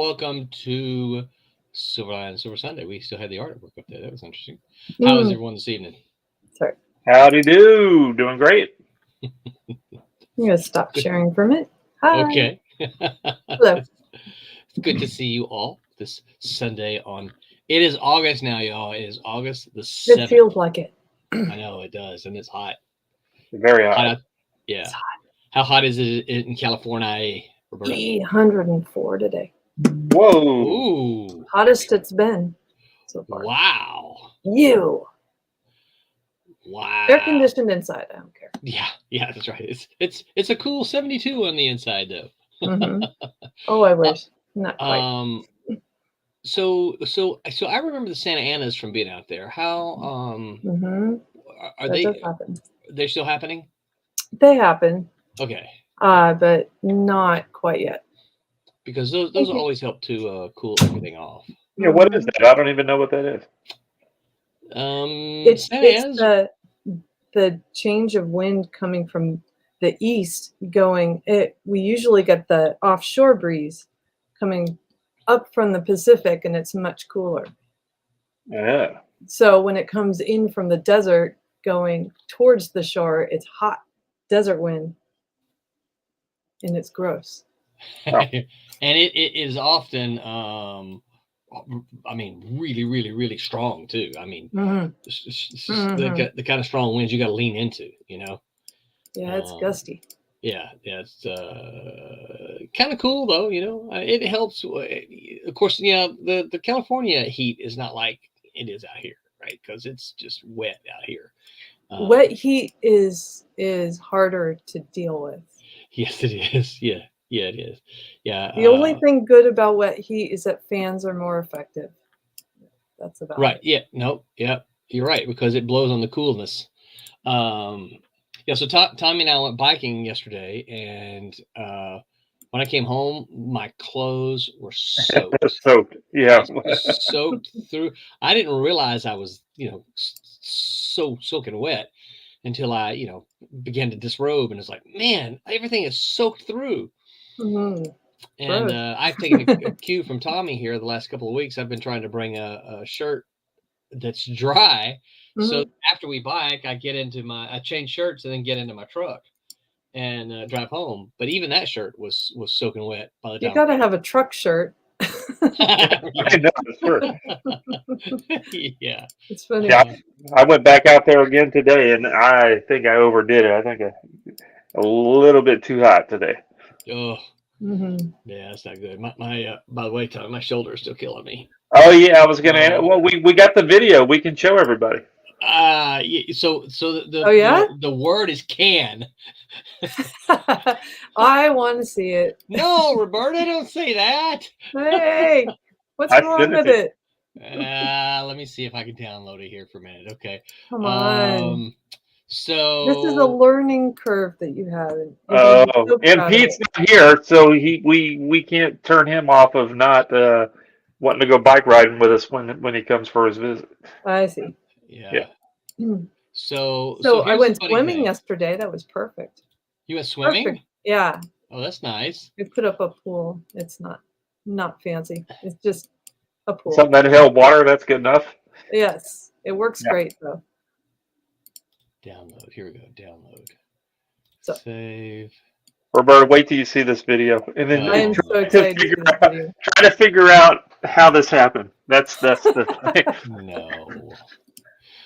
welcome to Silverline Silver Sunday. We still had the artwork up there. That was interesting. How is Mm, everyone this evening? sorry. Howdy do. Doing great. I'm going to stop Good. sharing for a minute. Hi. Okay. Hello. It's good to see you all this Sunday on. It is August now, y'all. It is August the 7th. It feels like it. I know it does, and it's hot. Very hot. Hot. Yeah. It's hot. How hot is it in California, Roberta? 104 today. Whoa. Ooh. Hottest it's been so far. Wow. Wow. Air conditioned inside. I don't care. Yeah, that's right. It's a cool 72 on the inside though. hmm Oh, I wish. Not quite. So I remember the Santa Anas from being out there. How are That they? does happen. They're still happening? They happen, Okay. but not quite yet. Because those always help to cool everything off. Yeah, what is that? I don't even know what that is. Santa Anas. It's the change of wind coming from the east going. We usually get the offshore breeze coming up from the Pacific, and it's much cooler. Yeah. So when it comes in from the desert going towards the shore, it's hot desert wind, and it's gross. And it is often really, really, really strong too. I mean, it's just the kind of strong winds you got to lean into, you know. Yeah, it's gusty. Yeah, it's kind of cool though, you know. It helps. Of course, the California heat is not like it is out here, right? Because it's just wet out here. Wet heat is harder to deal with. Yes, it is. Yeah, it is. Yeah. The only thing good about wet heat is that fans are more effective. That's about right. it. Yeah. No. Yeah. You're right because it blows on the coolness. Yeah. So Tommy and I went biking yesterday, and when I came home, my clothes were soaked. Soaked. Yeah. Soaked through. I didn't realize I was, so soaking wet until I, began to disrobe, and it's like, man, everything is soaked through. Mm-hmm. And I've taken a cue from Tommy here the last couple of weeks. I've been trying to bring a shirt that's dry. Mm-hmm. So after we bike, I change shirts and then get into my truck and drive home. But even that shirt was soaking wet by the time. You got to have a truck shirt. I know, sure. Yeah. It's funny. Yeah, I went back out there again today, and I think I overdid it. I think a little bit too hot today. Oh. Mm-hmm. Yeah, that's not good. My by the way, Tom, my shoulder is still killing me. Oh yeah, I was gonna. Well, we got the video. We can show everybody. Yeah, so the word is can. I want to see it. No, Roberta, don't say that. Hey, what's wrong with it? Let me see if I can download it here for a minute. Okay. Come on. So this is a learning curve that you have. And Pete's not here, so we can't turn him off of not wanting to go bike riding with us when he comes for his visit. I see. Yeah. So I went swimming yesterday. That was perfect. You went swimming? Perfect. Yeah. Oh, that's nice. We put up a pool. It's not fancy. It's just a pool. Something that held water. That's good enough. Yes, it works great though. Download. Here we go. Download. So, save. Roberta, wait till you see this video, and then I am so excited to see this video. Try to figure out how this happened. That's the thing. No.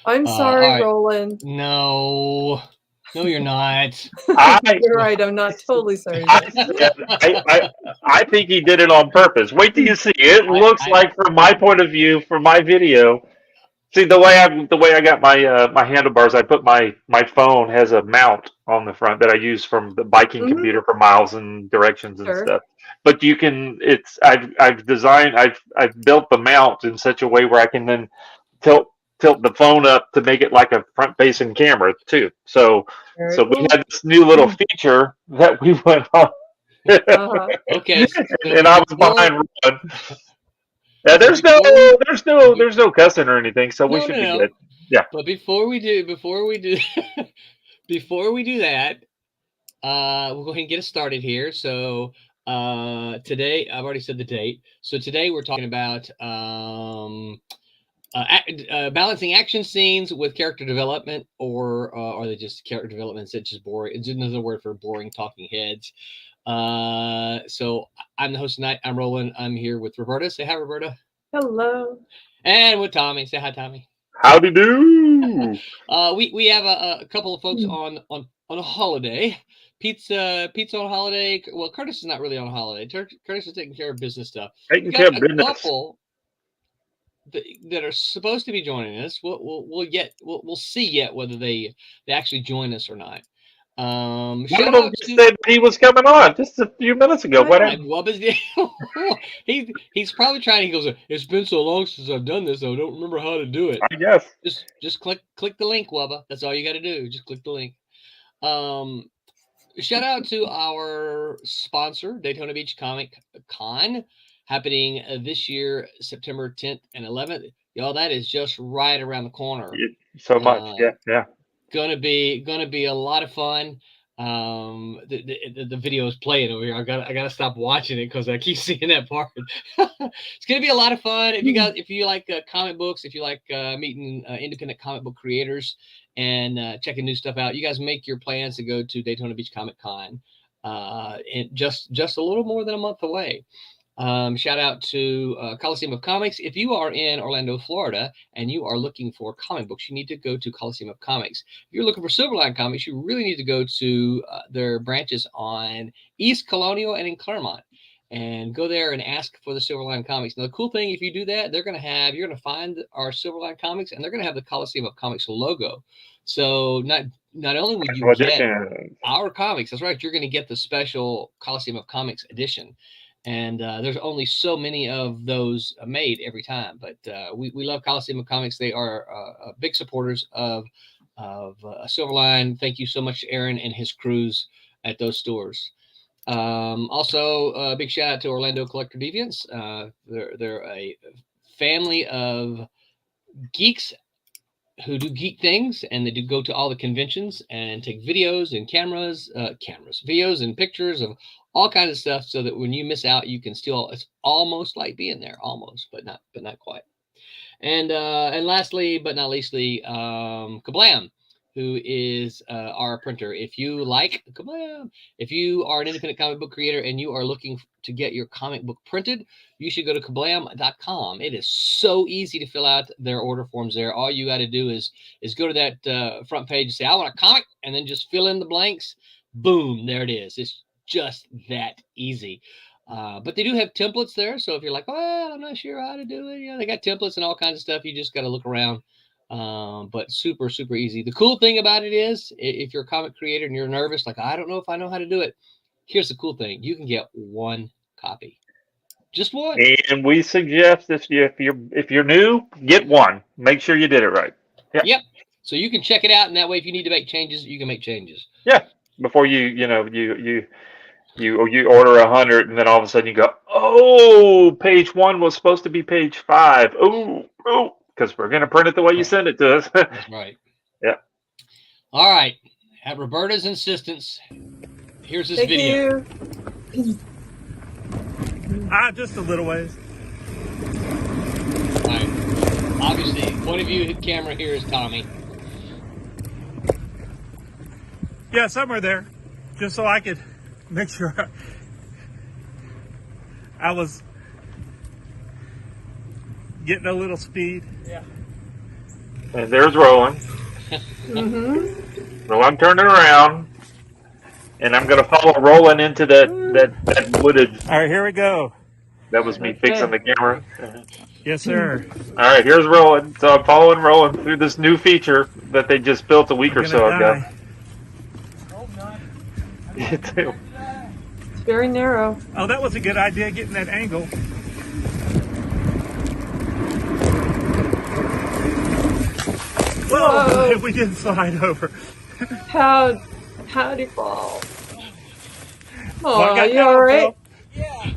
I'm sorry, right. Roland. No, you're not. You're right. I'm not totally sorry. I think he did it on purpose. Wait till you see. It looks like, from my point of view, from my video. See the way I got my handlebars. I put my phone has a mount on the front that I use from the biking computer for miles and directions and stuff. But you can. I've built the mount in such a way where I can then tilt the phone up to make it like a front-facing camera too. So we had this new little feature that we went on. Okay. And I was behind Ron. Yeah, there's no cussing or anything, so we should be good. Yeah. But before we do that, we'll go ahead and get it started here. So Today, I've already said the date. So today we're talking about balancing action scenes with character development, or are they just character developments that just boring? It's another word for boring talking heads. So I'm the host tonight. I'm Roland. I'm here with Roberta. Say hi, Roberta. Hello. And with Tommy. Say hi, Tommy. Howdy do. We have a couple of folks on a holiday. Pizza on holiday. Well, Curtis is not really on a holiday. Curtis is taking care of business stuff. Taking We care got of a business. couple that are supposed to be joining us. We'll see yet whether they actually join us or not. One Shout of them out just to said he was coming on just a few minutes ago. What happened? he's probably trying. He goes, "It's been so long since I've done this, I don't remember how to do it." I guess. Just click the link, Wubba. That's all you got to do. Just click the link. Shout out to our sponsor, Daytona Beach Comic Con, happening this year, September 10th and 11th. Y'all, that is just right around the corner. So much, yeah. Gonna be a lot of fun. The video is playing over here. I gotta stop watching it because I keep seeing that part. It's gonna be a lot of fun. If you like comic books, if you like meeting independent comic book creators and checking new stuff out, you guys make your plans to go to Daytona Beach Comic Con. And just a little more than a month away. Shout out to Coliseum of Comics. If you are in Orlando, Florida, and you are looking for comic books, you need to go to Coliseum of Comics. If you're looking for Silverline Comics, you really need to go to their branches on East Colonial and in Claremont, and go there and ask for the Silverline Comics. Now, the cool thing, if you do that, you're going to find our Silverline Comics, and they're going to have the Coliseum of Comics logo. So not only would you get our comics, that's right, you're going to get the special Coliseum of Comics edition. And there's only so many of those made every time. But we love Coliseum of Comics. They are big supporters of Silverline. Thank you so much to Aaron and his crews at those stores. Also, a big shout out to Orlando Collector Deviants. They're a family of geeks who do geek things, and they do go to all the conventions and take videos and videos and pictures of all kinds of stuff, so that when you miss out, you can still, it's almost like being there, almost, but not quite. And lastly, but not leastly, Kablam, who is our printer. If you like Kablam, if you are an independent comic book creator and you are looking to get your comic book printed, you should go to kablam.com. It is so easy to fill out their order forms there. All you got to do is go to that front page and say, I want a comic, and then just fill in the blanks. Boom, there it is. It's just that easy. But they do have templates there. So if you're like, well, I'm not sure how to do it, they got templates and all kinds of stuff. You just got to look around. But super, super easy. The cool thing about it is, if you're a comic creator and you're nervous, like, I don't know if I know how to do it, here's the cool thing. You can get one copy. Just one. And we suggest if you're new, get one. Make sure you did it right. Yeah. Yep. So you can check it out, and that way, if you need to make changes, you can make changes. Yeah. Before you order 100, and then all of a sudden you go, oh, page 1 was supposed to be page 5. Oh, because we're going to print it the way you send it to us. That's right. Yeah. All right. At Roberta's insistence, here's this video. Just a little ways. All right. Obviously, point of view camera here is Tommy. Yeah, somewhere there. Just so I could make sure I was getting a little speed. Yeah. And there's Roland. Mm-hmm. So I'm turning around, and I'm going to follow Roland into that wooded. All right, here we go. That was me fixing the camera. Yes, sir. All right, here's Roland. So I'm following Roland through this new feature that they just built a week or so ago. You too. It's very narrow. Oh, that was a good idea, getting that angle. Whoa! We didn't slide over. How'd he fall? Well, Oh, you all right? Yeah.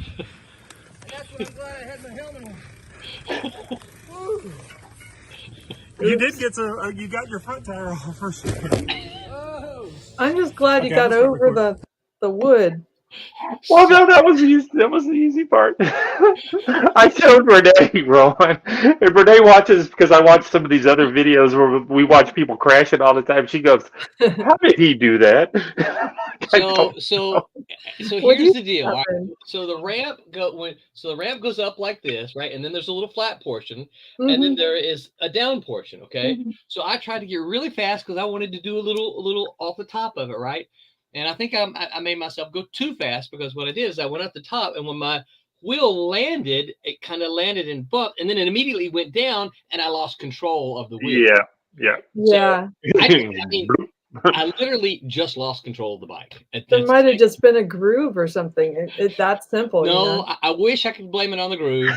That's why I'm glad I had my helmet on. You did get you got your front tire off for sure. Oh. I'm just glad you Okay, got I'm just over the wood. Well, no, that was easy. That was the easy part. I showed Renee, Rowan, and Renee watches because I watch some of these other videos where we watch people crashing all the time. She goes, "How did he do that?" I So don't so know. so What do here's you the deal. All right? happen? So the ramp goes up like this, right? And then there's a little flat portion, and then Hmm. there is a down portion. Okay. Hmm. So I tried to get really fast because I wanted to do a little off the top of it, right? And I think I made myself go too fast because what I did is I went up the top, and when my wheel landed, it kind of landed and bumped, and then it immediately went down, and I lost control of the wheel. Yeah, yeah. So Yeah, I mean, I literally just lost control of the bike. there might have just been a groove or something. It's that simple, you No, know. I wish I could blame it on the groove,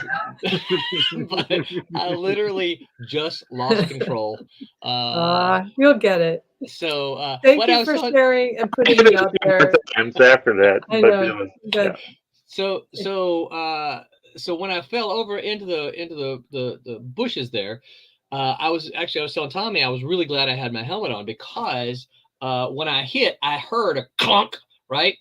but I literally just lost control. You'll get it. So Thank what I you was for telling, sharing and I putting did me it a out few more there. times after that, I but it know, was but so so so when I fell over into the bushes there, I was telling Tommy I was really glad I had my helmet on because when I hit, I heard a clunk, right?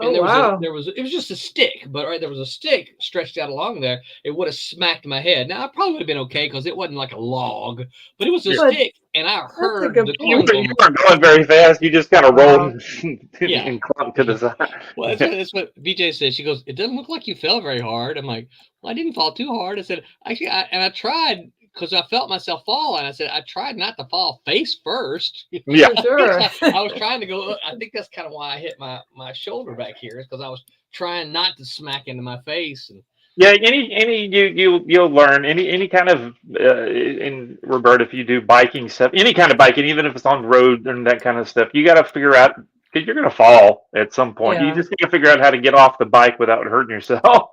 oh And wow. it was just a stick, but right there was a stick stretched out along there. It would have smacked my head. Now I probably would have been okay because it wasn't like a log, but it was a yeah. But stick, and I that's a heard good the You, clunk point. on you my weren't going very fast. You just kind of rolled Wow. yeah. and clunked to the side. Well, Yeah. that's what BJ said. She goes, "It doesn't look like you fell very hard." I'm like, "Well, I didn't fall too hard." I said, "Actually, I tried because I felt myself fall, and I said I tried not to fall face first. Yeah. For sure. I was trying to go. I think that's kind of why I hit my shoulder back here is because I was trying not to smack into my face. And Yeah, any you'll learn any kind of in Robert, if you do biking stuff, any kind of biking, even if it's on the road and that kind of stuff, you got to figure out because you're going to fall at some point. You Yeah. just got to figure out how to get off the bike without hurting yourself,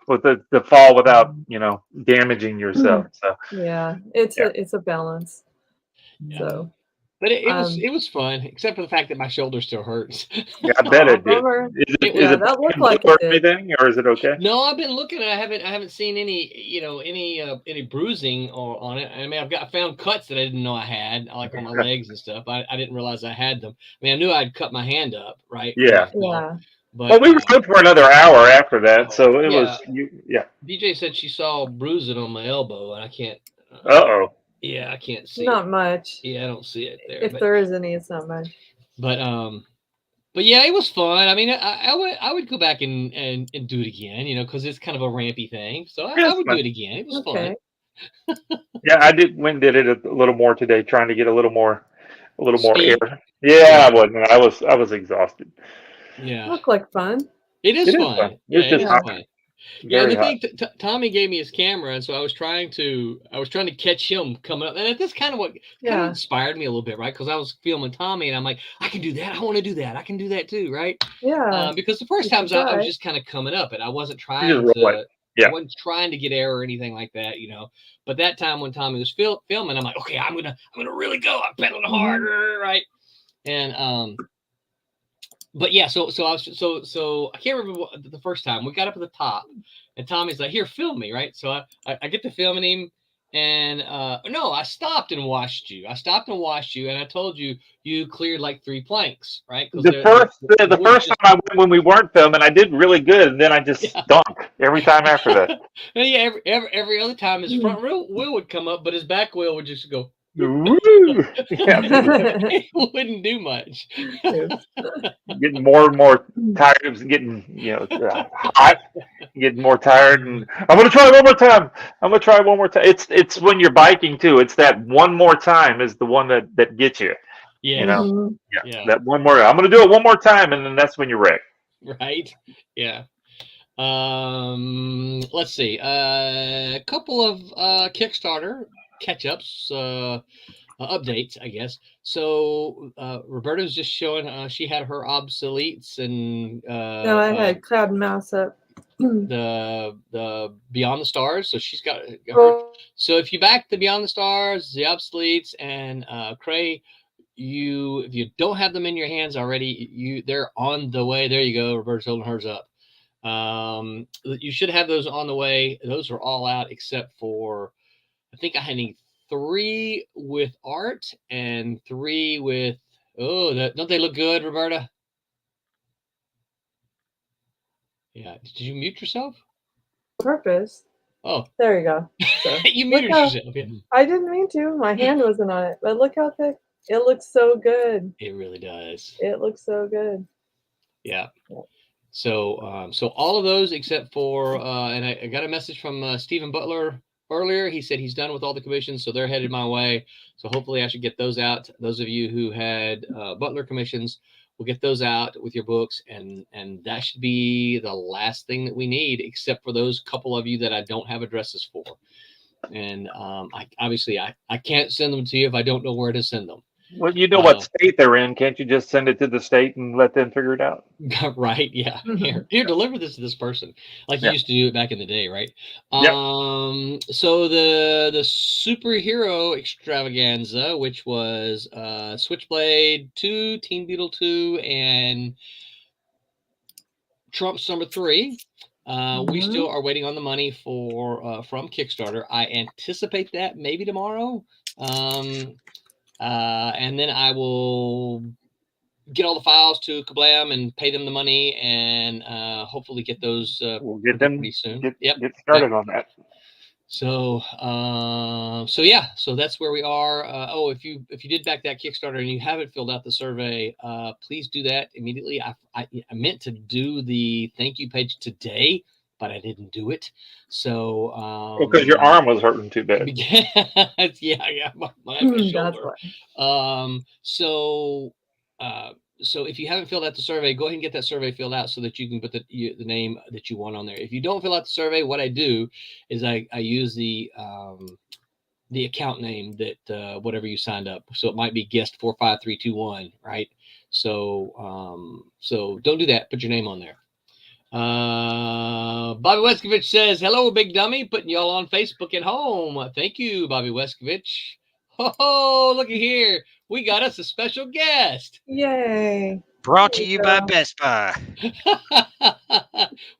with the fall without damaging yourself. So Yeah. yeah, It's a balance. yeah, So but um it was fun, except for the fact that my shoulder still hurts. yeah, I bet oh it did. bummer. It Is was Yeah, it that looked bleeding like blue it or did. anything, or is it okay? No, I've been looking and I haven't seen any bruising or on it. I mean, I found cuts that I didn't know I had, like on my legs and stuff. I didn't realize I had them. I mean, I knew I'd cut my hand up, right, when I Yeah. fell. Yeah. Well, But we were good for another hour after that, oh, so it yeah, was yeah. BJ said she saw bruising on my elbow, and I can't. Uh oh. Yeah, I can't see it. Not much. Yeah, I don't see it there. If there is any, it's not much. But but yeah, it was fun. I mean, I would go back and do it again, because it's kind of a rampy thing. So I Yes, would do it again. It was Okay. fun. yeah, I did. Went and did it a little more today, trying to get a little more Speed. air. Yeah, Yeah, I wasn't. I was exhausted. yeah. Looked like fun. It is It is fun. fun. Yeah, It's it just is Yeah. hot, fun. Yeah, and very the hot. thing, Tommy gave me his camera, and so I was trying to catch him coming up, and that's kind of what kind of Yeah. inspired me a little bit, right? Because I was filming Tommy, and I'm like, I can do that. I want to do that. I can do that too, right? Yeah. Because the first You should times I was try. just kind of coming up, and I wasn't You just trying roll it. to. I Yeah. wasn't trying to get air or anything like that. But that time when Tommy was filming, I'm like, okay, I'm gonna really go. I'm pedaling hard, Mhm. right? And but yeah, so I was so I can't remember the first time we got up at the top, and Tommy's like, "Here, film me," right? So I get to filming him, and no, I stopped and watched you. I stopped and watched you, and I told you cleared like 3 planks, right? Because the The wood first just time I went when we weren't filming, I did really good, and then I just yeah. stunk every time after that. And yeah, every other time his front wheel would come up, but his back wheel would just go. Woo! Yeah, It wouldn't do much. Oops. getting more and more tired. It was getting hot, getting more tired, and I'm gonna try one more time. I'm gonna try one more time. It's when you're biking too. It's that one more time is the one that gets you. You Yes. know, Mhm. yeah. Yeah. That one more. I'm gonna do it one more time, and then that's when you're wrecked. Right. Yeah. Let's see. A couple of Kickstarter catch-ups, updates, I guess. So Roberta's just showing she had her obsoletes and No, I had Cloud Mouse up. the Beyond the Stars. So she's got her. Oh, So if you back the Beyond the Stars, the obsoletes, and Cray, if you don't have them in your hands already, they're on the way. There you go. Roberta's holding hers up. You should have those on the way. Those are all out except for I think I need 3 with art and 3 with don't they look good, Roberta? Yeah. Did you mute yourself? Purpose. Oh, There you go. So, you muted how, yourself. Yeah. I didn't mean to. My hand wasn't on it, but look how thick. It looks so good. It really does. It looks so good. Yeah. So, so all of those except for, and I got a message from Stephen Butler earlier. He said he's done with all the commissions, so they're headed my way. So hopefully I should get those out. Those of you who had Butler commissions, we'll get those out with your books, and that should be the last thing that we need, except for those couple of you that I don't have addresses for. And I obviously I can't send them to you if I don't know where to send them. Well, you know what state they're in. Can't you just send it to the state and let them figure it out? Right. Yeah. Here, deliver this to this person. Like you used to do it back in the day, right? Yep. So the superhero extravaganza, which was Switchblade 2, Teen Beetle 2, and Trump's number 3. We still are waiting on the money for from Kickstarter. I anticipate that maybe tomorrow. And then I will get all the files to Kablam and pay them the money, and hopefully get those. We'll get them pretty soon. Get started on that. So, so yeah, so that's where we are. Oh, if you did back that Kickstarter and you haven't filled out the survey, please do that immediately. I meant to do the thank you page today, but I didn't do it. So, because your arm was hurting too bad. yeah, my shoulder. So if you haven't filled out the survey, go ahead and get that survey filled out so that you can put the name that you want on there. If you don't fill out the survey, what I do is I use the account name that whatever you signed up. So it might be guest 45321, right? So so don't do that. Put your name on there. Bobby Weskovich says, "Hello, big dummy, putting y'all on Facebook at home." Thank you, Bobby Weskovich. Oh, looky here. We got us a special guest. Yay. Brought to you by Best Buy.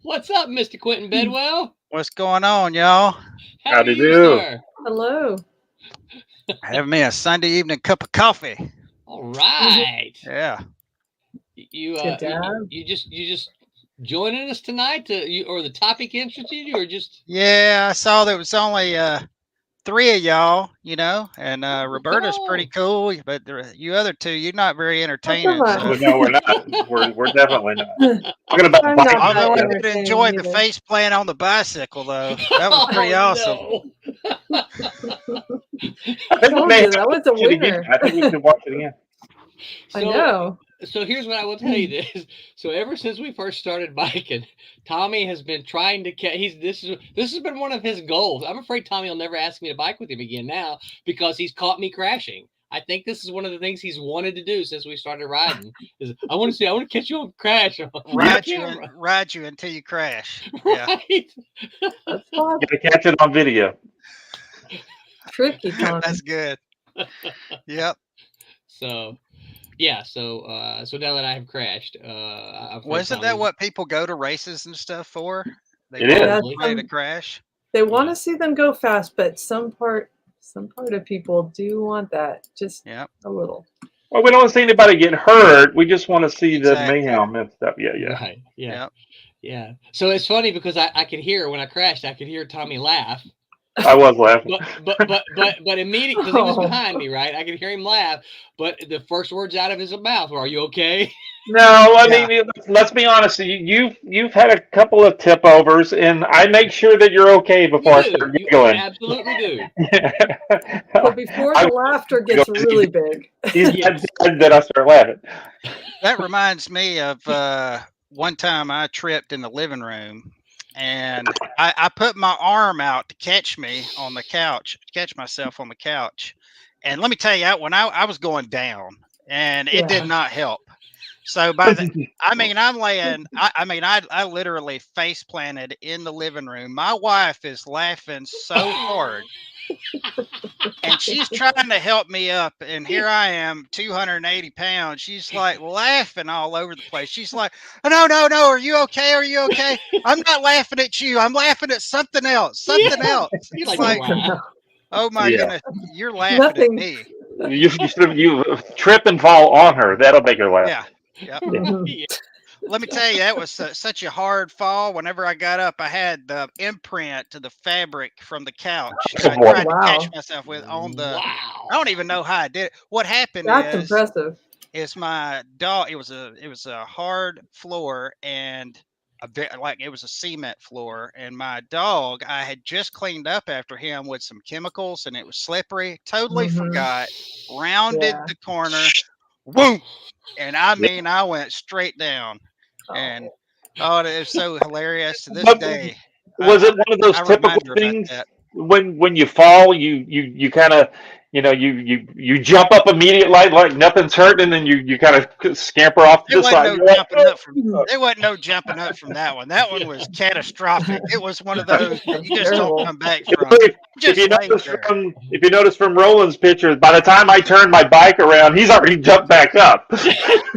What's up, Mr. Quentin Bedwell? What's going on, y'all? How do you, sir? Hello. Have me a Sunday evening cup of coffee. All right. Yeah. You just joining us tonight or the topic interested you, or just? Yeah, I saw there was only 3 of y'all, you know, and Roberta's pretty cool, but you other 2, you're not very entertaining. So. No, we're not. We're definitely not. Talking about I would enjoy the face plant on the bicycle, though. That was pretty awesome. I think that was a winner. I think we should watch it again. I know. So here's what I will tell you this. So ever since we first started biking, Tommy has been trying to catch. This has been one of his goals. I'm afraid Tommy will never ask me to bike with him again now because he's caught me crashing. I think this is one of the things he's wanted to do since we started riding. Is I want to catch you on crash. Ride you until you crash. Right. Yeah. That's fun. You gotta catch it on video. Tricky, Tommy. That's good. Yep. So. Yeah, so now that I have crashed, wasn't that what people go to races and stuff for? They it is ready to crash. They want to see them go fast, but some part of people do want that just a little. Well, we don't want to see anybody get hurt. We just want to see the mayhem and stuff. Yeah. Right. Yeah. So it's funny because I could hear when I crashed, I could hear Tommy laugh. I was laughing, but immediately because he was behind me, right? I could hear him laugh, but the first words out of his mouth were, "Are you okay?" No, I mean, let's be honest. You've had a couple of tip overs, and I make sure that you're okay before I start giggling. You absolutely do. But before the laughter gets really big, that I start laughing. That reminds me of one time I tripped in the living room. And I put my arm out to catch me on the couch, catch myself on the couch. And let me tell you, when I was going down, and it did not help. So I'm laying, I literally face planted in the living room. My wife is laughing so hard. And she's trying to help me up, and here I am, 280 pounds. She's like laughing all over the place. She's like, no, are you okay? Are you okay? I'm not laughing at you. I'm laughing at something else. It's like wow. Oh my goodness, you're laughing at me. You trip and fall on her. That'll make her laugh. Yeah. let me tell you, that was such a hard fall. Whenever I got up, I had the imprint to the fabric from the couch that Oh I boy. tried to catch Wow. myself with on the. Wow. I don't even know how I did it. What happened That's impressive. is my dog. It was a hard floor and like it was a cement floor, and my dog. I had just cleaned up after him with some chemicals, and it was slippery. Totally Mhm. forgot. Rounded Yeah. the corner. Boom. And I Yeah. mean, I went straight down, and Oh. oh, it is so hilarious to this But day. was it one of those I typical remind her about things that. when you fall, you kind of, you jump up immediately like nothing's hurting, and then you kind of scamper off to There the wasn't side. no You're like, jumping up from. "Oh." There wasn't no jumping up from that one. That one was catastrophic. It was one of those that That's you just don't terrible. come back You from. know, Just laid there. if you notice from Roland's pictures, by the time I turned my bike around, he's already jumped back up.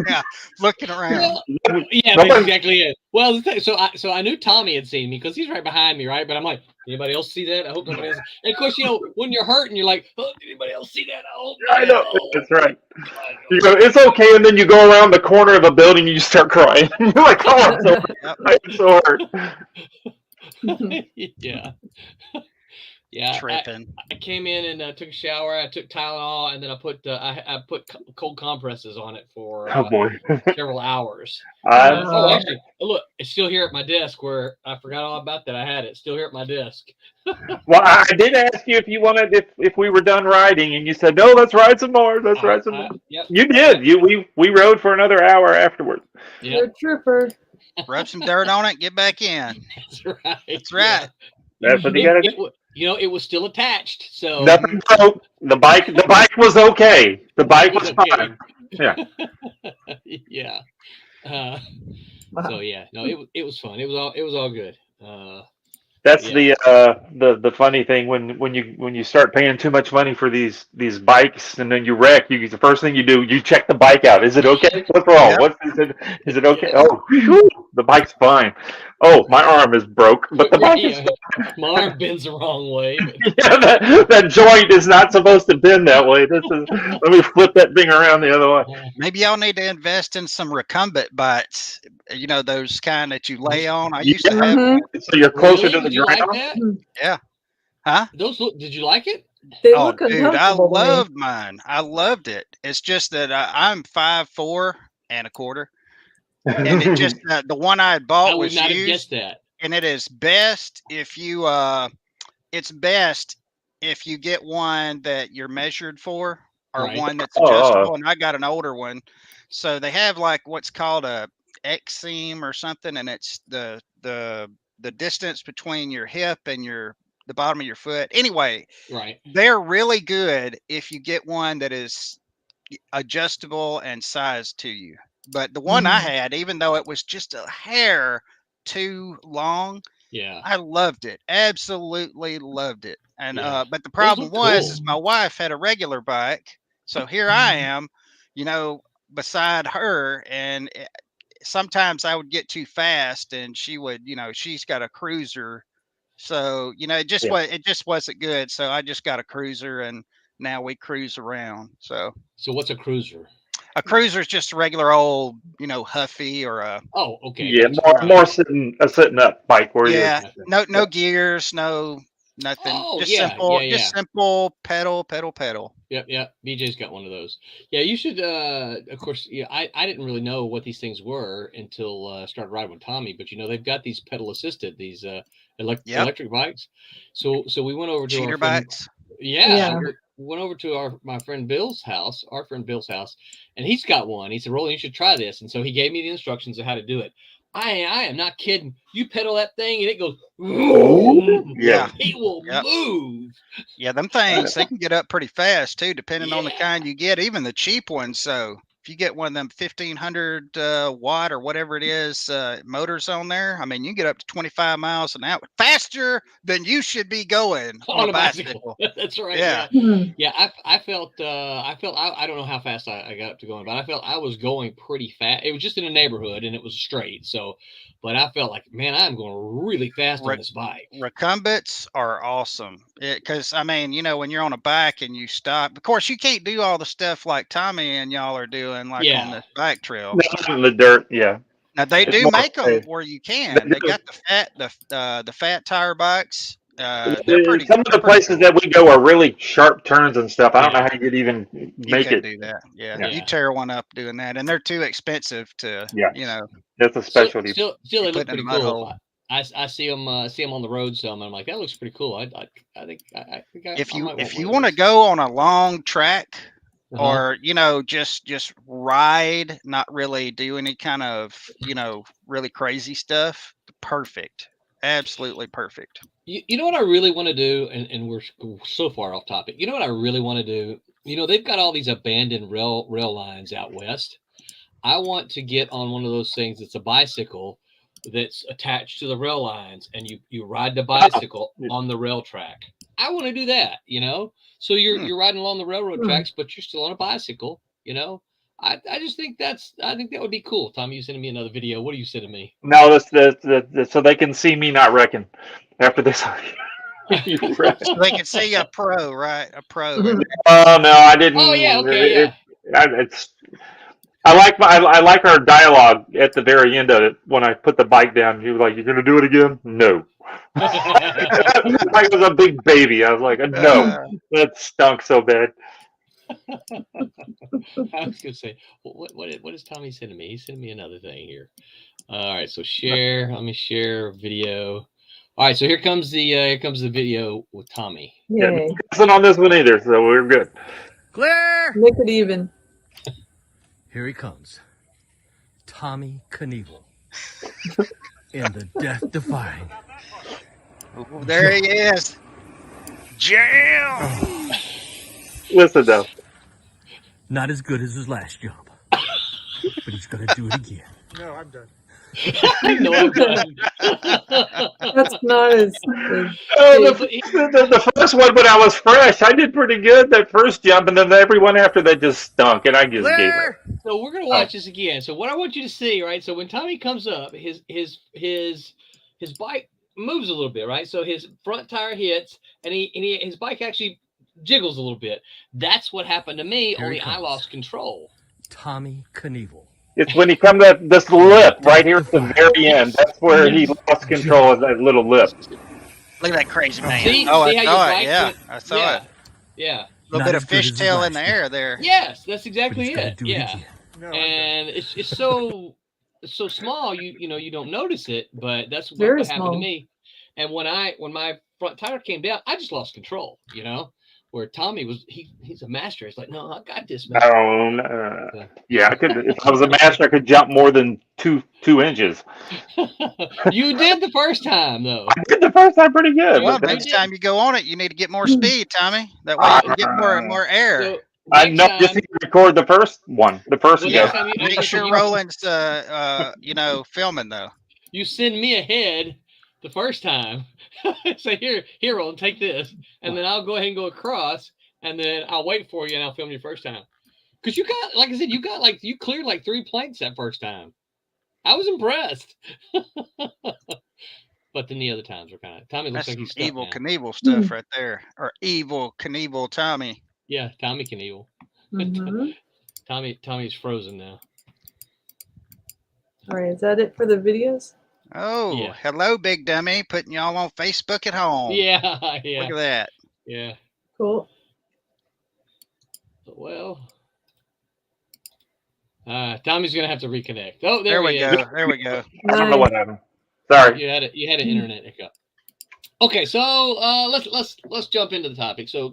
Yeah, looking around. Well, yeah, that's Nobody- exactly it. Well, so I knew Tommy had seen me because he's right behind me, right? But I'm like, anybody else see that? I hope nobody else. And of course, when you're hurting, you're like, oh, did anybody else see that? I hope. I know Oh, that's right. God, You go, it's okay, and then you go around the corner of a building and you start crying. You're like, oh, I'm so hurt. yeah. Yeah, Tripping. I came in and took a shower. I took Tylenol, and then I put cold compresses on it for Oh boy. several hours. I'm Oh, actually, look, it's still here at my desk. Where I forgot all about that. I had it still here at my desk. Well, I did ask you if you wanted if we were done riding, and you said no. Let's ride some more. Let's ride some more. Yep. You did. We rode for another hour afterwards. You're a trooper. Rub some dirt on it. Get back in. That's right. That's right. That's what you got to do. It was still attached, so Nothing broke. The bike was okay. The bike was okay. fine. Yeah. Yeah. Wow. So yeah, no, it was fun. It was all good. That's Yeah. the funny thing when you start paying too much money for these bikes and then you wreck. The first thing you do, you check the bike out. Is it okay? What's wrong? Yep. What is it? Is it okay? Oh, whew, the bike's fine. Oh, my arm is broke, but the bike is my arm bends the wrong way. But... yeah, that joint is not supposed to bend that way. Let me flip that thing around the other way. Maybe y'all need to invest in some recumbent bikes. You know, those kind that you lay on. I used to have. Mhm. So you're closer Really? to the Did you ground. like that? Yeah. Huh? Did you like it? They Oh, look dude, I uncomfortable to me. loved mine. I loved it. It's just that I'm 5'4" and a quarter, and it just the one I had I bought would was not have used, guessed that. and it is best if you it's best if you get one that you're measured for or Right. one that's Oh. adjustable. And I got an older one, so they have like what's called a X seam or something, and it's the distance between your hip and the bottom of your foot. Anyway, Right. they're really good if you get one that is adjustable and sized to you. But the one I Mhm. had, even though it was just a hair too long, Yeah. I loved it. Absolutely loved it. And Yeah. but the problem look was cool. is my wife had a regular bike. So here I Mhm. am, beside her, and sometimes I would get too fast and she would, she's got a cruiser. So, Yeah. it just wasn't good. So I just got a cruiser, and now we cruise around. So So what's a cruiser? a cruiser is just a regular old, Huffy or a Oh, okay. Yeah, Gotcha. more sitting up bike where yeah, you. no gears, no nothing. Oh, Just yeah, simple, yeah, just yeah. simple pedal. Yep. BJ's got one of those. Yeah, you should. Of course, yeah. I didn't really know what these things were until I started riding with Tommy. But they've got these pedal assisted, these Yep. electric bikes. So we went over to Cheater our friend, bikes. Yeah, we went over to my friend Bill's house, and he's got one. He said, "Roland, you should try this." And so he gave me the instructions of how to do it. I am not kidding. You pedal that thing and it goes. Yeah. It will Yep. move. Yeah, them things, they can get up pretty fast too, depending on the Yeah. kind you get, even the cheap ones. So if you get one of them 1500 watt or whatever it is motors on there, I mean, you can get up to 25 miles an hour faster than you should be going on a bicycle. That's right. Yeah. Mhm. Yeah. I felt I don't know how fast I got up to going, but I felt I was going pretty fast. It was just in a neighborhood and it was straight. So, but I felt like, man, I'm going really fast on this bike. Recumbents are awesome because I mean, when you're on a bike and you stop, of course, you can't do all the stuff like Tommy and y'all are doing, like on Yeah. this bike trail. Not in the dirt. Yeah. Now they It's do more make them safe. where you can. They They do. got the fat tire bikes. They're pretty. Some of the they're pretty places cool. that we go are really sharp turns and stuff. I don't know Yeah. how you could even You make can it. do that. Yeah. Yeah. You tear one up doing that, and they're too expensive to. Yeah. You know, That's a specialty. Still, you they put look in a pretty mud cool. hole. I see them on the road some, and I'm like, that looks pretty cool. I think I If I you might if want you one want of to go on a long track, those. or just ride, not really do any kind of really crazy stuff, perfect, absolutely perfect. You know what I really want to do, and we're so far off topic. You know what I really want to do? They've got all these abandoned rail lines out west. I want to get on one of those things that's a bicycle that's attached to the rail lines, and you ride the bicycle on the rail track. I want to do that, So you're riding along the railroad tracks, but you're still on a bicycle, I just think that would be cool. Tommy, you sending me another video. What are you sending me? No, that's so they can see me not wrecking after this. So they can see a pro, right? A pro. Oh no, I didn't. Oh yeah, okay, yeah. I like our dialogue at the very end of it when I put the bike down. He was like, "You're gonna do it again?" No. I was a big baby. I was like, "No, that stunk so bad." I was gonna say, what is Tommy sending me? He's sending me another thing here. All right, so share. Let me share video. All right, so here comes the video with Tommy. Yay. Wasn't on this one either, so we're good. Clear. Make it even. Here he comes. Tommy Knievel. In the death-defying. Ooh, there he is. Jam. Listen though, Not as good as his last job. But he's gonna do it again. No, I'm done. No, I'm done. That's not as the first one when I was fresh, I did pretty good that first jump, and then every one after that just stunk, and I just gave up. Clear. So we're gonna watch this again. So what I want you to see, right? So when Tommy comes up, his bike moves a little bit, right? So his front tire hits, and his bike actually jiggles a little bit. That's what happened to me. Here he Only I comes. lost control. Tommy Knievel. It's when he comes at this lip right here at the very end. That's where he lost control of that little lip. Look at that crazy man. See Oh, how I your saw it. bike Yeah, went- I saw it. Yeah. A little Not bit as of good as his fishtail in last the job. air there. Yes, that's But exactly he's gonna it. do it Yeah. again. No, I'm And it's so small you don't notice it, but that's Very what happened to small. me. And when my front tire came down, I just lost control, where Tommy he's a master. He's like, no, I got this, man. No, yeah, I could. If I was a master, I could jump more than two inches. You did the first time though. I did the first time pretty good. Well, but next time you go on it, you need to get more speed, Tommy. That way you can get more air. So I next know. time, Just need to record the first one. The first well, go. next time Make sure Roland's filming though. you send me ahead the first time. Say here, Roland, take this, and then I'll go ahead and go across, and then I'll wait for you, and I'll film you first time. Because you got, like I said, you cleared like 3 planks that first time. I was impressed. But then the other times were kind of Tommy looks That's like some he's stuck evil now. Knievel stuff right there, or evil Knievel Tommy. Yeah, Tommy Knievel. Mhm. Tommy's frozen now. All right, is that it for the videos? Oh, Yeah. hello, big dummy, putting y'all on Facebook at home. Yeah, Look at that. yeah. Cool. Well, Tommy's gonna have to reconnect. Oh, There we he go. is. There we go. I don't know what happened. Sorry. You had an internet hiccup. Okay, so let's jump into the topic. So,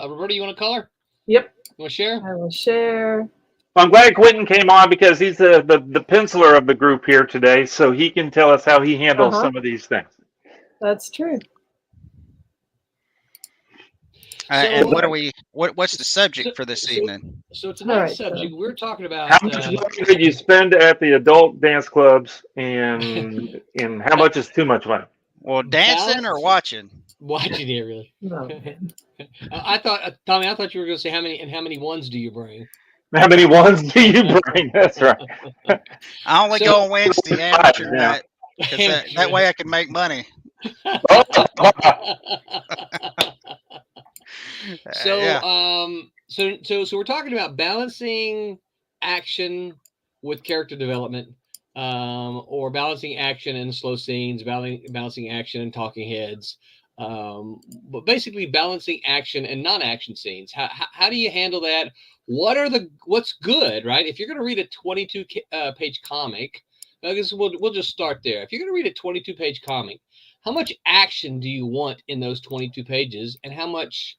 Roberta, you want to color? Yep. You want to share? I will share. I'm glad Quentin came on because he's the penciler of the group here today, so he can tell us how he handles some of these things. That's true. And what's the subject for this evening? So tonight's All right, subject, we're talking about How much money did you spend at the adult dance clubs, and how much is too much money? Well, dancing or watching? watching it really. No. I thought, Tommy, I thought you were going to say how many ones do you bring? How many ones do you bring? That's right. I only go on Wednesday amateur Yeah. night. 'Cause that way I can make money. So, Yeah. So we're talking about balancing action with character development or balancing action and slow scenes, balancing action and talking heads, but basically balancing action and non-action scenes. How do you handle that? What's good, right? If you're going to read a 22 page comic, I guess we'll just start there. If you're going to read a 22 page comic, how much action do you want in those 22 pages, and how much,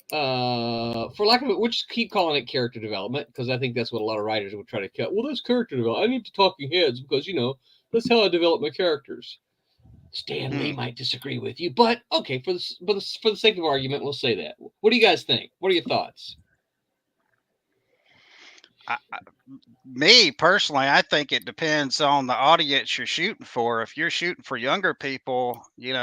for lack of it, we'll just keep calling it character development, because I think that's what a lot of writers would try to cut. Well, that's character development. I need the talking heads because, that's how I develop my characters. Stan Lee might disagree with you, but okay, for the sake of argument, we'll say that. What do you guys think? What are your thoughts? Me personally, I think it depends on the audience you're shooting for. If you're shooting for younger people, they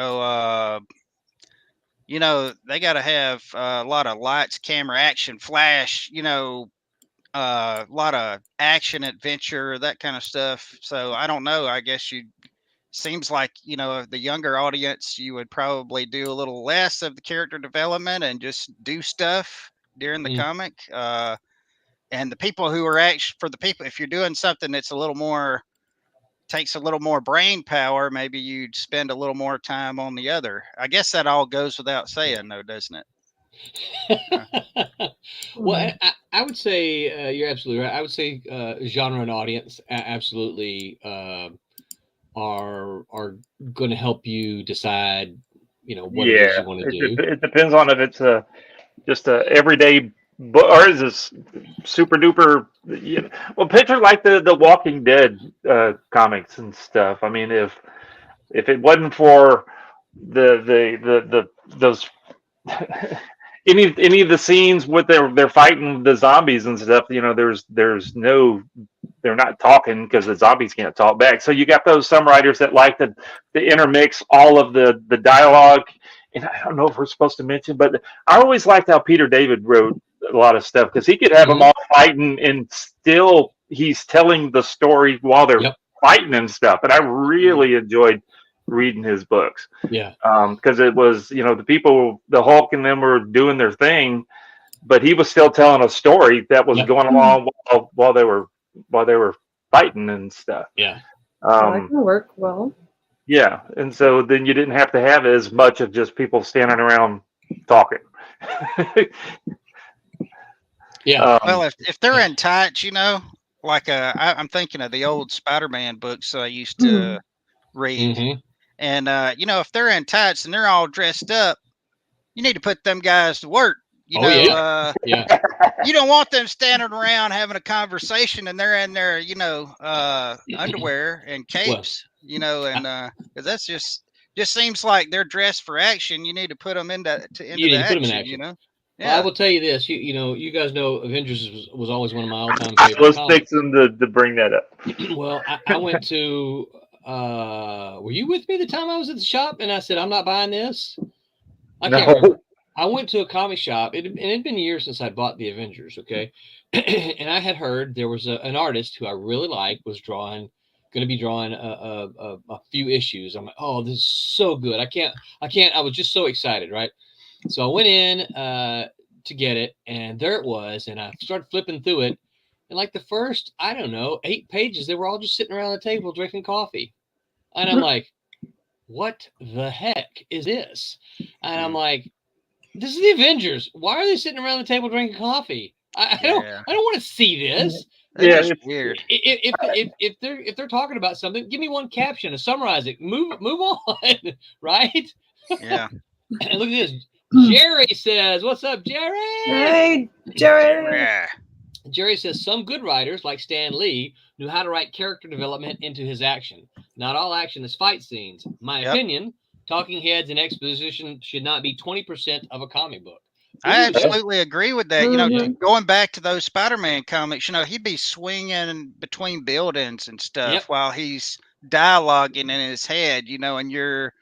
got to have a lot of lights, camera, action, flash, a lot of action, adventure, that kind of stuff. So I don't know. I guess seems like, the younger audience, you would probably do a little less of the character development and just do stuff during the comic. And the people who are if you're doing something that's takes a little more brain power, maybe you'd spend a little more time on the other. I guess that all goes without saying, though, doesn't it? Well, I would say you're absolutely right. I would say genre and audience absolutely are going to help you decide, what it is you want to do. It depends on if it's just a everyday book, or is this super duper? Well, picture like the Walking Dead comics and stuff. I mean, if it wasn't for those any of the scenes with they're fighting the zombies and stuff, there's no, they're not talking because the zombies can't talk back. So you got some writers that like to intermix all of the dialogue. And I don't know if we're supposed to mention, but I always liked how Peter David wrote a lot of stuff, because he could have them all fighting and still he's telling the story while they're fighting and stuff. And I really enjoyed reading his books. Yeah. Because it was, the people, the Hulk and them were doing their thing, but he was still telling a story that was going along while they were fighting and stuff. Yeah. That can work well. Yeah, and so then you didn't have to have as much of just people standing around talking. Yeah. Well, if they're in tights, like I'm thinking of the old Spider-Man books I used to read, and if they're in tights and they're all dressed up, you need to put them guys to work. You don't want them standing around having a conversation and they're in their underwear and capes. And because that's just seems like they're dressed for action. You need to put them into action. Yeah. Well, I will tell you this. You guys know Avengers was always one of my all-time I favorite was comics. fixing to bring that up. Well, I went to. Were you with me the time I was at the shop and I said I'm not buying this? I can't remember. I went to a comic shop. It had been years since I bought the Avengers. Okay, and I had heard there was an artist who I really liked was going to be drawing a few issues. I'm like, oh, this is so good. I can't. I was just so excited, right? So I went in to get it, and there it was, and I started flipping through it, and like the first, 8 pages, they were all just sitting around the table drinking coffee, and I'm like, what the heck is this? And I'm like, this is the Avengers. Why are they sitting around the table drinking coffee? I don't want to see this. That's weird. If they're talking about something, give me one caption to summarize it. Move on, right? Yeah. And look at this. Jerry says, "What's up, Jerry?" Hey, Jerry. Yeah. Jerry says some good writers like Stan Lee knew how to write character development into his action. Not all action is fight scenes. My opinion, talking heads and exposition should not be 20% of a comic book. I absolutely agree with that. Going back to those Spider-Man comics, he'd be swinging between buildings and stuff while he's dialoguing in his head, and you're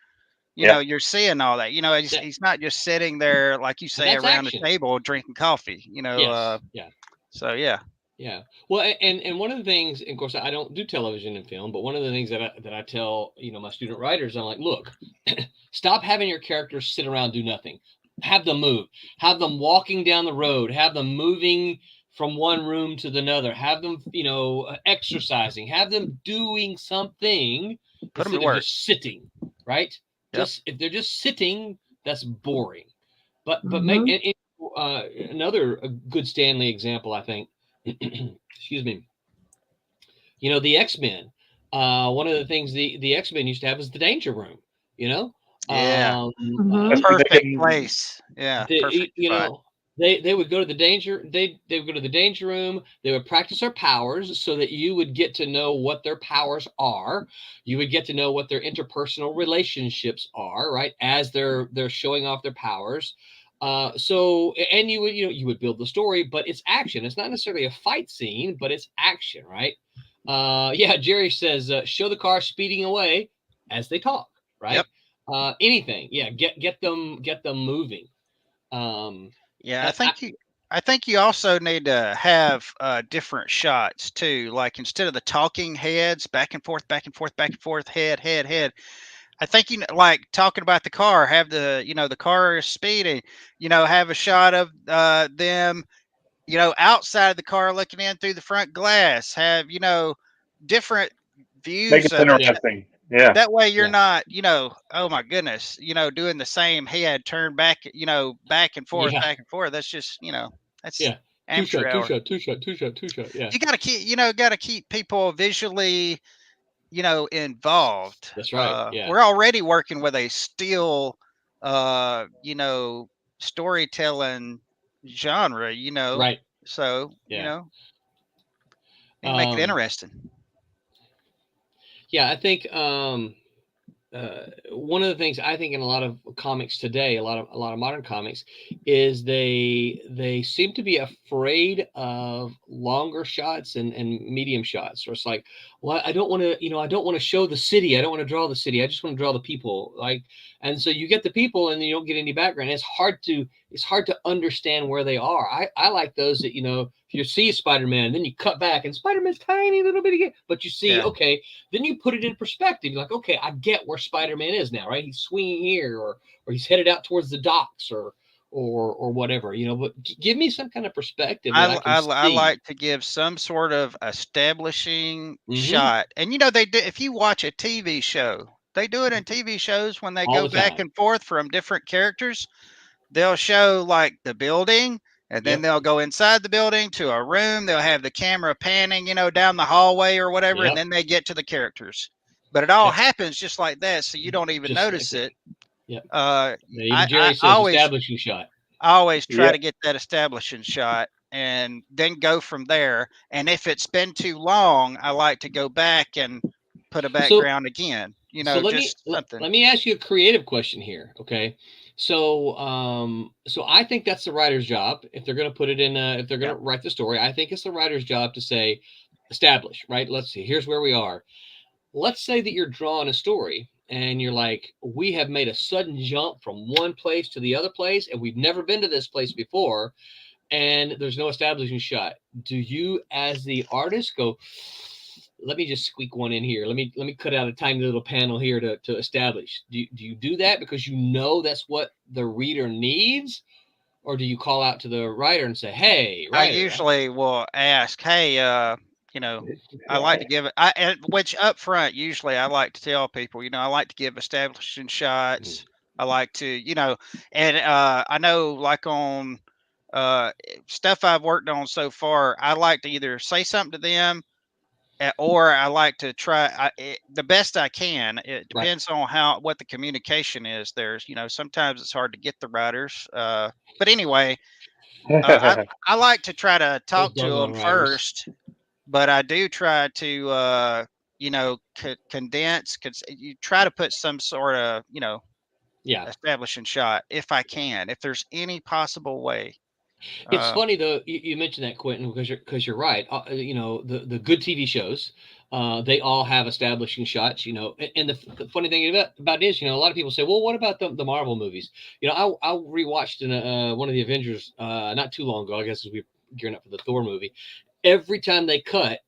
seeing all that. He's not just sitting there, like you say, around the table drinking coffee, So, yeah. Yeah. Well, and one of the things, and of course, I don't do television and film, but one of the things that I tell, my student writers, I'm like, look, stop having your characters sit around, do nothing. Have them move. Have them walking down the road. Have them moving from one room to another. Have them, exercising. Have them doing something Put them to instead of work. just sitting. Right? Yep. Just if they're just sitting, that's boring. But make Mhm. another good Stanley example, I think. Excuse me. The X-Men. One of the things the X-Men used to have is the Danger Room. You know, Yeah. Mhm. That's where they Perfect can. place. Yeah. Perfect spot. They would go to the they would go to the danger room. They would practice their powers so that you would get to know what their powers are. You would get to know what their interpersonal relationships are, right? As they're showing off their powers. So and you would build the story, but it's action. It's not necessarily a fight scene, but it's action, right? Yeah, Jerry says show the car speeding away as they talk, Yep. right? Anything, yeah, get them moving. Um, Yeah, I, I, I think you also need to have different shots too. Like instead of the talking heads back and forth, back and forth, back and forth, head, head, head. I think like talking about the car, have the car is speeding, have a shot of them, outside of the car looking in through the front glass, have, different Make views it of it. interesting. Yeah. That way you're yeah, not, oh my goodness, doing the same head turn back, yeah, back and forth. That's just, that's yeah. Two amateur shot, two hour. shot, two shot, two shot, two shot. Yeah, You got to keep, people visually, involved. that's right. Yeah, We're already working with a still, uh, you know, storytelling genre, right. so, Yeah. need to make it Um, interesting. yeah, I think one of the things I think in a lot of comics today, a lot of modern comics, is they seem to be afraid of longer shots and medium shots. Or it's like, well, I don't want to, I don't want to show the city. I don't want to draw the city. I just want to draw the people. Like, and so you get the people, and you don't get any background. It's hard to understand where they are. I like those that if you see Spider-Man, and then you cut back, and Spider-Man's tiny little bit again, but you see, Yeah. okay, then you put it in perspective. You're like, okay, I get where Spider-Man is now, right? He's swinging here, or he's headed out towards the docks, or whatever, But give me some kind of perspective that I can I see. like to give some sort of establishing Hmm. shot. And they do, if you watch a TV show, they do it in TV shows when they All go the back time. and forth from different characters. They'll show like the building, and then Yep. they'll go inside the building to a room. They'll have the camera panning, down the hallway or whatever, and Yep. then they get to the characters. But it all Yep. happens just like that, so you don't even Just like notice that. it. Yep. Uh, Yeah, even Jerry I says always establishing shot. try Yeah. to get that establishing shot and then go from there. And if it's been too long, I like to go back and put a So background again, so let me just let, something. let me ask you a creative question here, okay? So I think that's the writer's job. If they're going to put it in, if they're going Yeah. to write the story, I think it's the writer's job to say, establish, right? Let's see. Here's where we are. Let's say that you're drawing a story, and you're like, we have made a sudden jump from one place to the other place, and we've never been to this place before, and there's no establishing shot. Do you, as the artist, go, let me just squeak one in here. Let me cut out a tiny little panel here to establish. Do you do that because that's what the reader needs? Or do you call out to the writer and say, hey, I writer? usually will ask, hey, I like to give it, which up front, usually I like to tell people, I like to give establishing shots. I like to, and I know like on stuff I've worked on so far, I like to either say something to them, or I like to try the best I can. It Right. depends on what the communication is. There's, sometimes it's hard to get the writers. But anyway, I like to try to Those talk to doggone them writers. first, but I do try to, condense. You try to put some sort of, Yeah. establishing shot if I can, if there's any possible way. It's Uh, funny though you mentioned that, Quentin, because you're right. The good TV shows, they all have establishing shots. And the funny thing about it is, a lot of people say, well, what about the Marvel movies? I rewatched one of the Avengers not too long ago. I guess as we were gearing up for the Thor movie. Every time they cut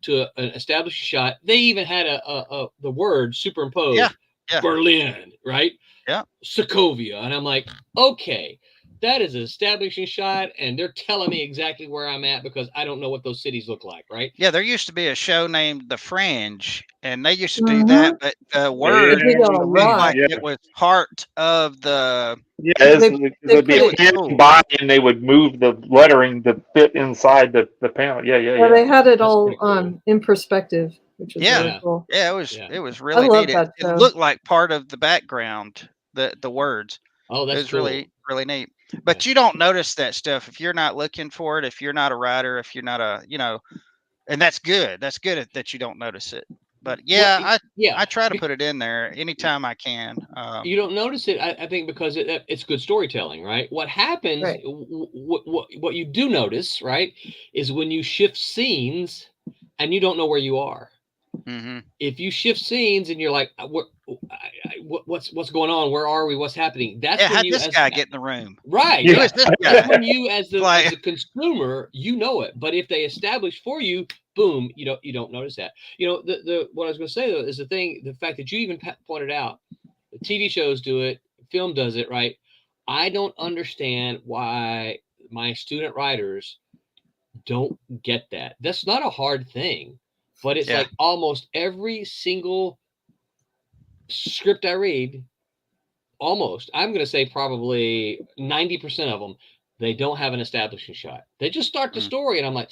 to an established shot. They even had the word yeah, superimposed, yeah, Berlin, right? yeah. Sokovia, and I'm like, okay. that is an establishing shot, and they're telling me exactly where I'm at because I don't know what those cities look like, right? Yeah, there used to be a show named The Fringe, and they used to do Mhm. that, but the word They did on a looked rock. like Yeah. it was part of the. Yeah, They- it they would be put a it- panel by, and they would move the lettering to fit inside the panel. Yeah, yeah, Yeah, yeah. they had it That's all pretty cool. in perspective, which was Yeah. really Yeah. cool. Yeah, Yeah. it was I really love neat. that It show. looked like part of the background, the words. Oh, It that's was cool. really neat. But you don't notice that stuff if you're not looking for it, if you're not a writer, if you're not a, and that's good. That's good that you don't notice it. But yeah, yeah, I try to put it in there anytime I can. you don't notice it. I think because it's good storytelling, right? What happens, Right. what you do notice, right, is when you shift scenes and you don't know where you are. hmm If you shift scenes and you're like, what's going on? Where are we? What's happening? That's Yeah, when how'd you this guy get in the room? right. Yeah. Who is this That's guy? when you as the Like- consumer, you know it. But if they establish for you, boom, you don't notice that. The what I was going to say though is the fact that you even pointed out, the TV shows do it, film does it, right? I don't understand why my student writers don't get that. That's not a hard thing, but it's Yeah. like almost every single script I read, almost, I'm going to say probably 90% of them, they don't have an establishing shot. They just start the Mm. story, and I'm like,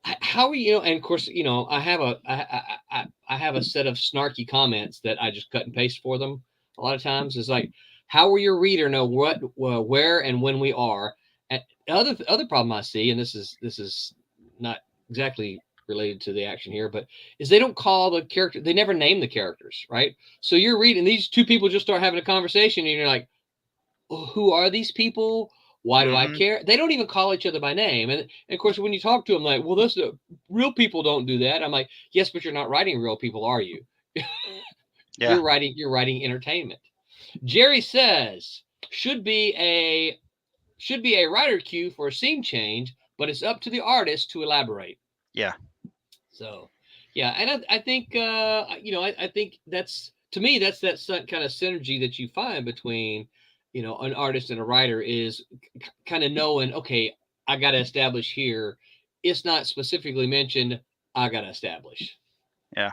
how are you? And of course, I have I have a set of snarky comments that I just cut and paste for them. A lot of times, it's like, how will your reader know what, where, and when we are? And other problem I see, and this is not exactly related to the action here, but is they don't call the character. They never name the characters, right? So you're reading, these two people just start having a conversation, and you're like, oh, who are these people? Why do I Mhm. care? They don't even call each other by name. And of course, when you talk to them, like, well, this real people don't do that. I'm like, yes, but you're not writing real people, are you? Yeah. You're writing entertainment. Jerry says should be a writer cue for a scene change, but it's up to the artist to elaborate. Yeah. So, yeah, and I think I think that's, to me, that's that kind of synergy that you find between an artist and a writer is kind of knowing, okay, I got to establish here. It's not specifically mentioned. I got to establish. Yeah.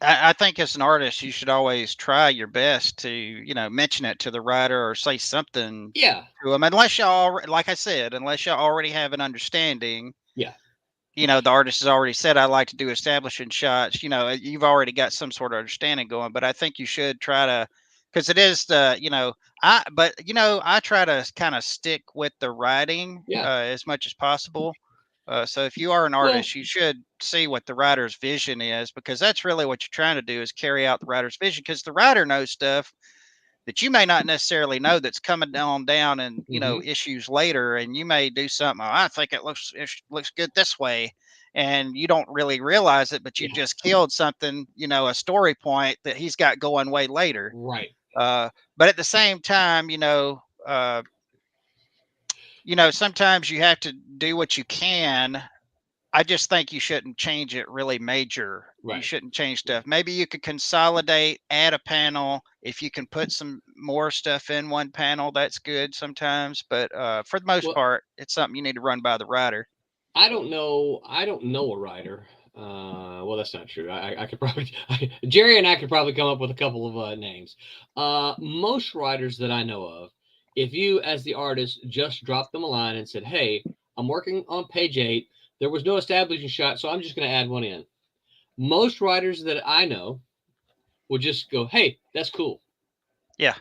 I think as an artist, you should always try your best to, mention it to the writer or say something Yeah. to them, unless y'all, like I said, unless y'all already have an understanding. Yeah. The artist has already said, I like to do establishing shots. You've already got some sort of understanding going, but I think you should try to, because it is I try to kind of stick with the writing as much as possible. So if you are an artist, you should see what the writer's vision is, because that's really what you're trying to do, is carry out the writer's vision, because the writer knows stuff that you may not necessarily know that's coming down and issues later, and you may do something. Oh, I think it looks good this way, and you don't really realize it, but you just killed something, a story point that he's got going way later. Right. But at the same time, sometimes you have to do what you can. I just think you shouldn't change it really major. Right. You shouldn't change stuff. Maybe you could consolidate, add a panel. If you can put some more stuff in one panel, that's good sometimes. But for the most part, it's something you need to run by the writer. I don't know a writer. Well, that's not true. I could probably Jerry and I could probably come up with a couple of names. Most writers that I know of, if you as the artist just dropped them a line and said, "Hey, I'm working on page 8. There was no establishing shot, so I'm just going to add one in." Most writers that I know will just go, "Hey, that's cool." Yeah.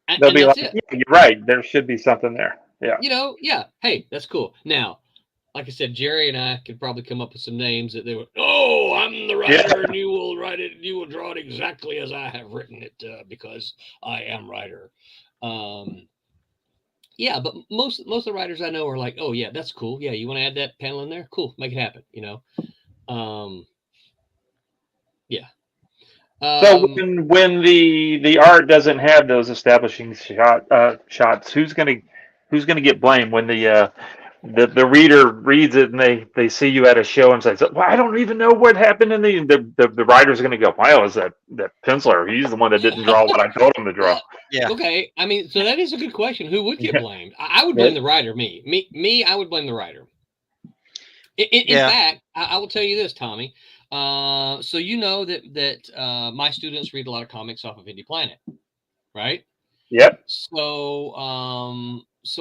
And They'll be that's like, it. yeah, you're right. There should be something there. Yeah. Yeah. Hey, that's cool. Now, like I said, Jerry and I could probably come up with some names that they would, oh, I'm the writer, and you will write it, you will draw it exactly as I have written it, because I am writer. Yeah, but most of the writers I know are like, oh yeah, that's cool. Yeah, you want to add that panel in there? Cool, make it happen. Yeah. So when the art doesn't have those establishing shots, who's gonna get blamed when the reader reads it and they see you at a show and says, "Well, I don't even know what happened." In the writer's going to go, "Wow, is that penciler? He's the one that didn't draw what I told him to draw." Well, Yeah. okay. I mean, so that is a good question. Who would get Yeah. blamed? I would blame the writer. Me. I would blame the writer. In Yeah. fact, I will tell you this, Tommy. So you know that my students read a lot of comics off of Indie Planet, right? Yep. So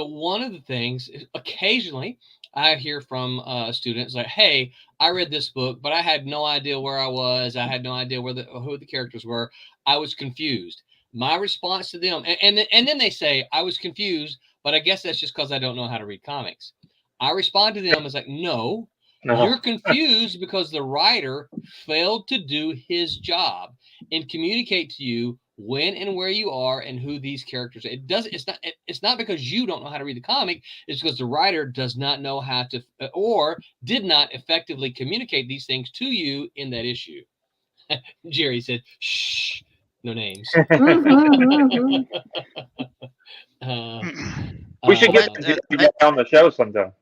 one of the things occasionally I hear from students like, "Hey, I read this book, but I had no idea where I was. I had no idea who the characters were. I was confused." My response to them, and then they say, "I was confused, but I guess that's just because I don't know how to read comics." I respond to them as like, "No, No. you're confused because the writer failed to do his job and communicate to you when and where you are and who these characters are. It's not because you don't know how to read the comic. It's because the writer does not know how to or did not effectively communicate these things to you in that issue." Jerry said, "Shh, no names." uh, We should Well, get that on the show sometime.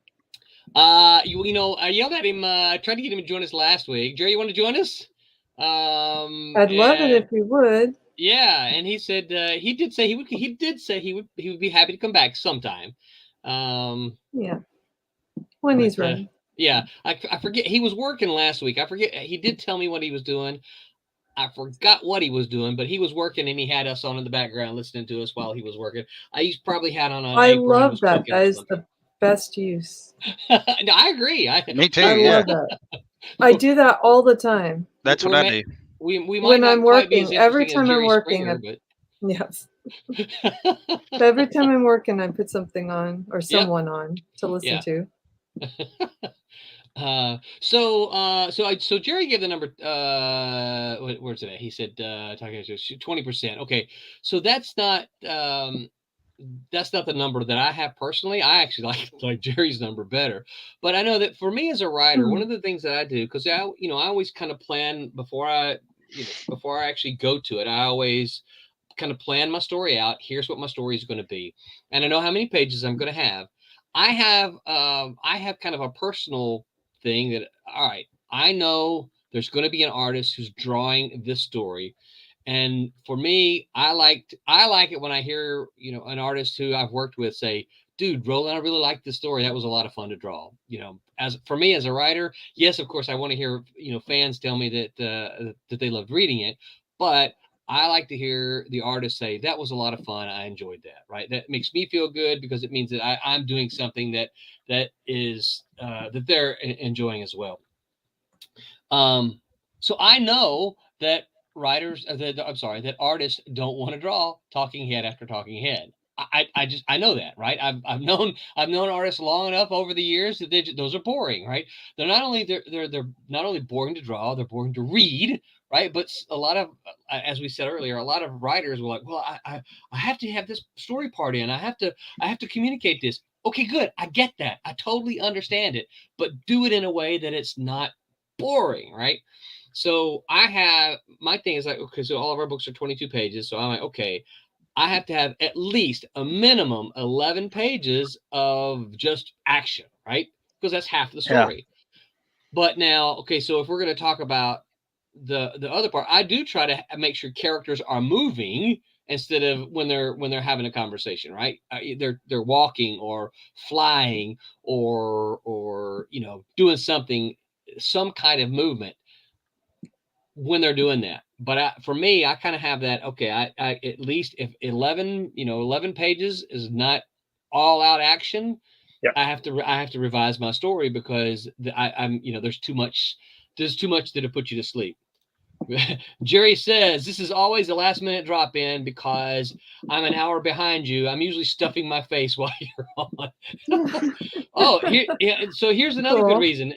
I yelled at him. I tried to get him to join us last week. Jerry, you want to join us? I'd love it if you would. Yeah, and he said he did say he would. He did say he would be happy to come back sometime. Yeah, when he's ready. Yeah, I forget. He was working last week. I forget. He did tell me what he was doing. I forgot what he was doing, but he was working and he had us on in the background listening to us while he was working. He's probably had on an I apron. love that. That is the best use. No, I agree. Me too. I Yeah. love that. I do that all the time. That's what I do. We might when not I'm quite be as working, every interesting as time I'm Jerry working, Springer, yes. but Every time I'm working, I put something on or Yep. someone on to listen to. So Jerry gave the number. Where's it at? He said talking to 20%. Okay, so that's not the number that I have personally. I actually like Jerry's number better, but I know that for me as a writer, one of the things that I do, because I always kind of plan before I actually go to it. I always kind of plan my story out. Here's what my story is going to be, and I know how many pages I'm going to have. I have kind of a personal thing that, all right, I know there's going to be an artist who's drawing this story. And for me, I like it when I hear, an artist who I've worked with say, "Dude, Roland, I really like this story. That was a lot of fun to draw." As for me as a writer, yes, of course, I want to hear, fans tell me that they loved reading it, but I like to hear the artist say, "That was a lot of fun. I enjoyed that." Right? That makes me feel good because it means that I'm doing something that is that they're enjoying as well. So I know that that artists don't want to draw talking head after talking head. I know that, right? I've known artists long enough over the years that those are boring, right? They're not only boring to draw, they're boring to read, right? But a lot of, as we said earlier, a lot of writers were like, "Well, I have to have this story part in. I have to communicate this." Okay, good. I get that. I totally understand it, but do it in a way that it's not boring, right? So my thing is like, okay, so all of our books are 22 pages. So I'm like, okay, I have to have at least a minimum 11 pages of just action, right? Because that's half the story. Yeah. But now, okay, so if we're going to talk about the other part, I do try to make sure characters are moving instead of when they're having a conversation, right? They're walking or flying or doing some kind of movement when they're doing that. But for me, I kind of have that. Okay, I at least if 11 pages is not all out action, yep. I have to revise my story because I'm there's too much that'll put you to sleep. Jerry says this is always a last minute drop in because I'm an hour behind you. I'm usually stuffing my face while you're on. So here's another good reason.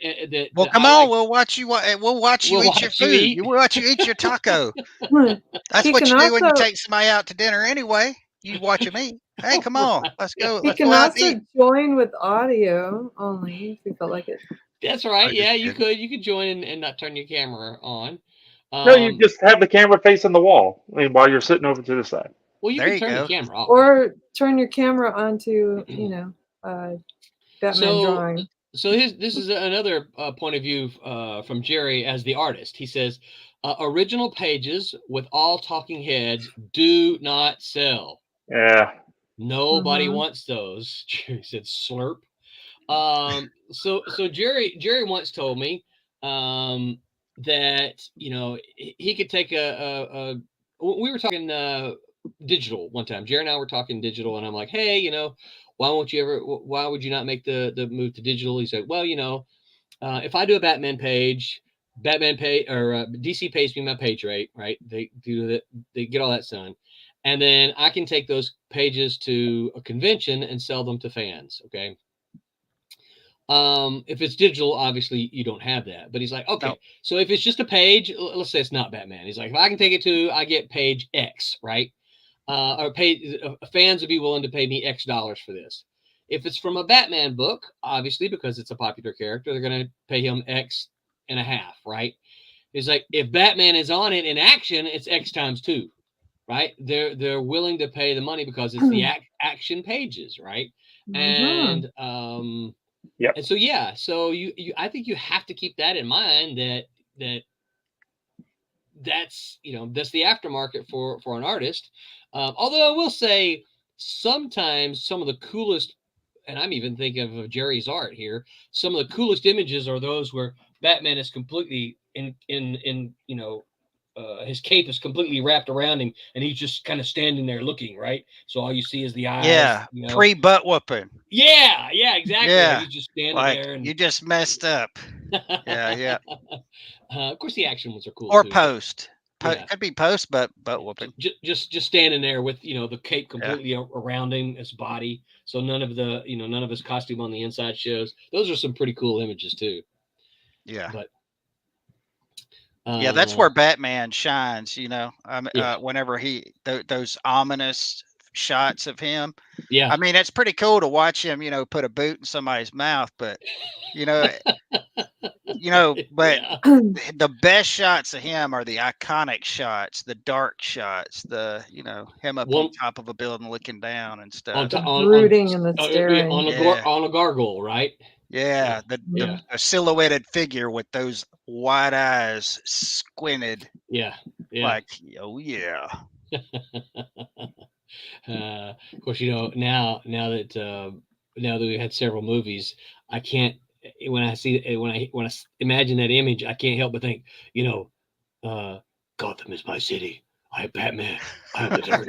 Come on, we'll watch you. We'll watch you eat your food. We'll watch you eat your taco. That's what you do when you take somebody out to dinner anyway. You watch them eat. Hey, come on, let's go. You can also join with audio only if you feel like it. That's right. Yeah, you could join and not turn your camera on. No, you just have the camera facing the wall while you're sitting over to the side. Well, you can turn the camera off. Or turn your camera onto, Batman drawing. So this is another point of view from Jerry as the artist. He says, original pages with all talking heads do not sell. Yeah. Nobody Mhm. wants those. Jerry said, slurp. So Jerry once told me that he could take we were talking digital one time. Jerry and I were talking digital, and I'm like, hey, why would you not make the move to digital? He said, well, if I do a Batman page, DC pays me my page rate, right? They do that, they get all that done, and then I can take those pages to a convention and sell them to fans. Okay. If it's digital, obviously you don't have that. But he's like, okay, Nope. so if it's just a page, let's say it's not Batman. He's like, if I can take it to, I get page X, right? Or fans would be willing to pay me X dollars for this. If it's from a Batman book, obviously because it's a popular character, they're going to pay him X and a half, right? He's like, if Batman is on it in action, it's X times 2, right? They're willing to pay the money because it's the action pages, right? Mhm. And Yep. and so yeah, so I think you have to keep that in mind that's that's the aftermarket for an artist. Although I will say sometimes some of the coolest, and I'm even thinking of Jerry's art here, some of the coolest images are those where Batman is completely in his cape is completely wrapped around him, and he's just kind of standing there looking, right? So all you see is the eyes. Yeah, pre-butt whooping. Yeah, exactly. Yeah, He's just standing like there, and you just messed up. Yeah. Of course, the action ones are cool Or too. post. Yeah. Could be post, but butt whooping. Just standing there with the cape completely around him, his body, so none of his costume on the inside shows. Those are some pretty cool images too. Yeah. But yeah, that's where Batman shines. Whenever those ominous shots of him. Yeah. I mean, it's pretty cool to watch him, put a boot in somebody's mouth, but but the best shots of him are the iconic shots, the dark shots, him up on top of a building looking down and stuff. Brooding and the staring. On a gargoyle, right? Yeah, the silhouetted figure with those wide eyes squinted. Yeah. Like, oh yeah. Of course, now that we had several movies, I can't when I imagine that image, I can't help but think, Gotham is my city. I am Batman. I am the Dark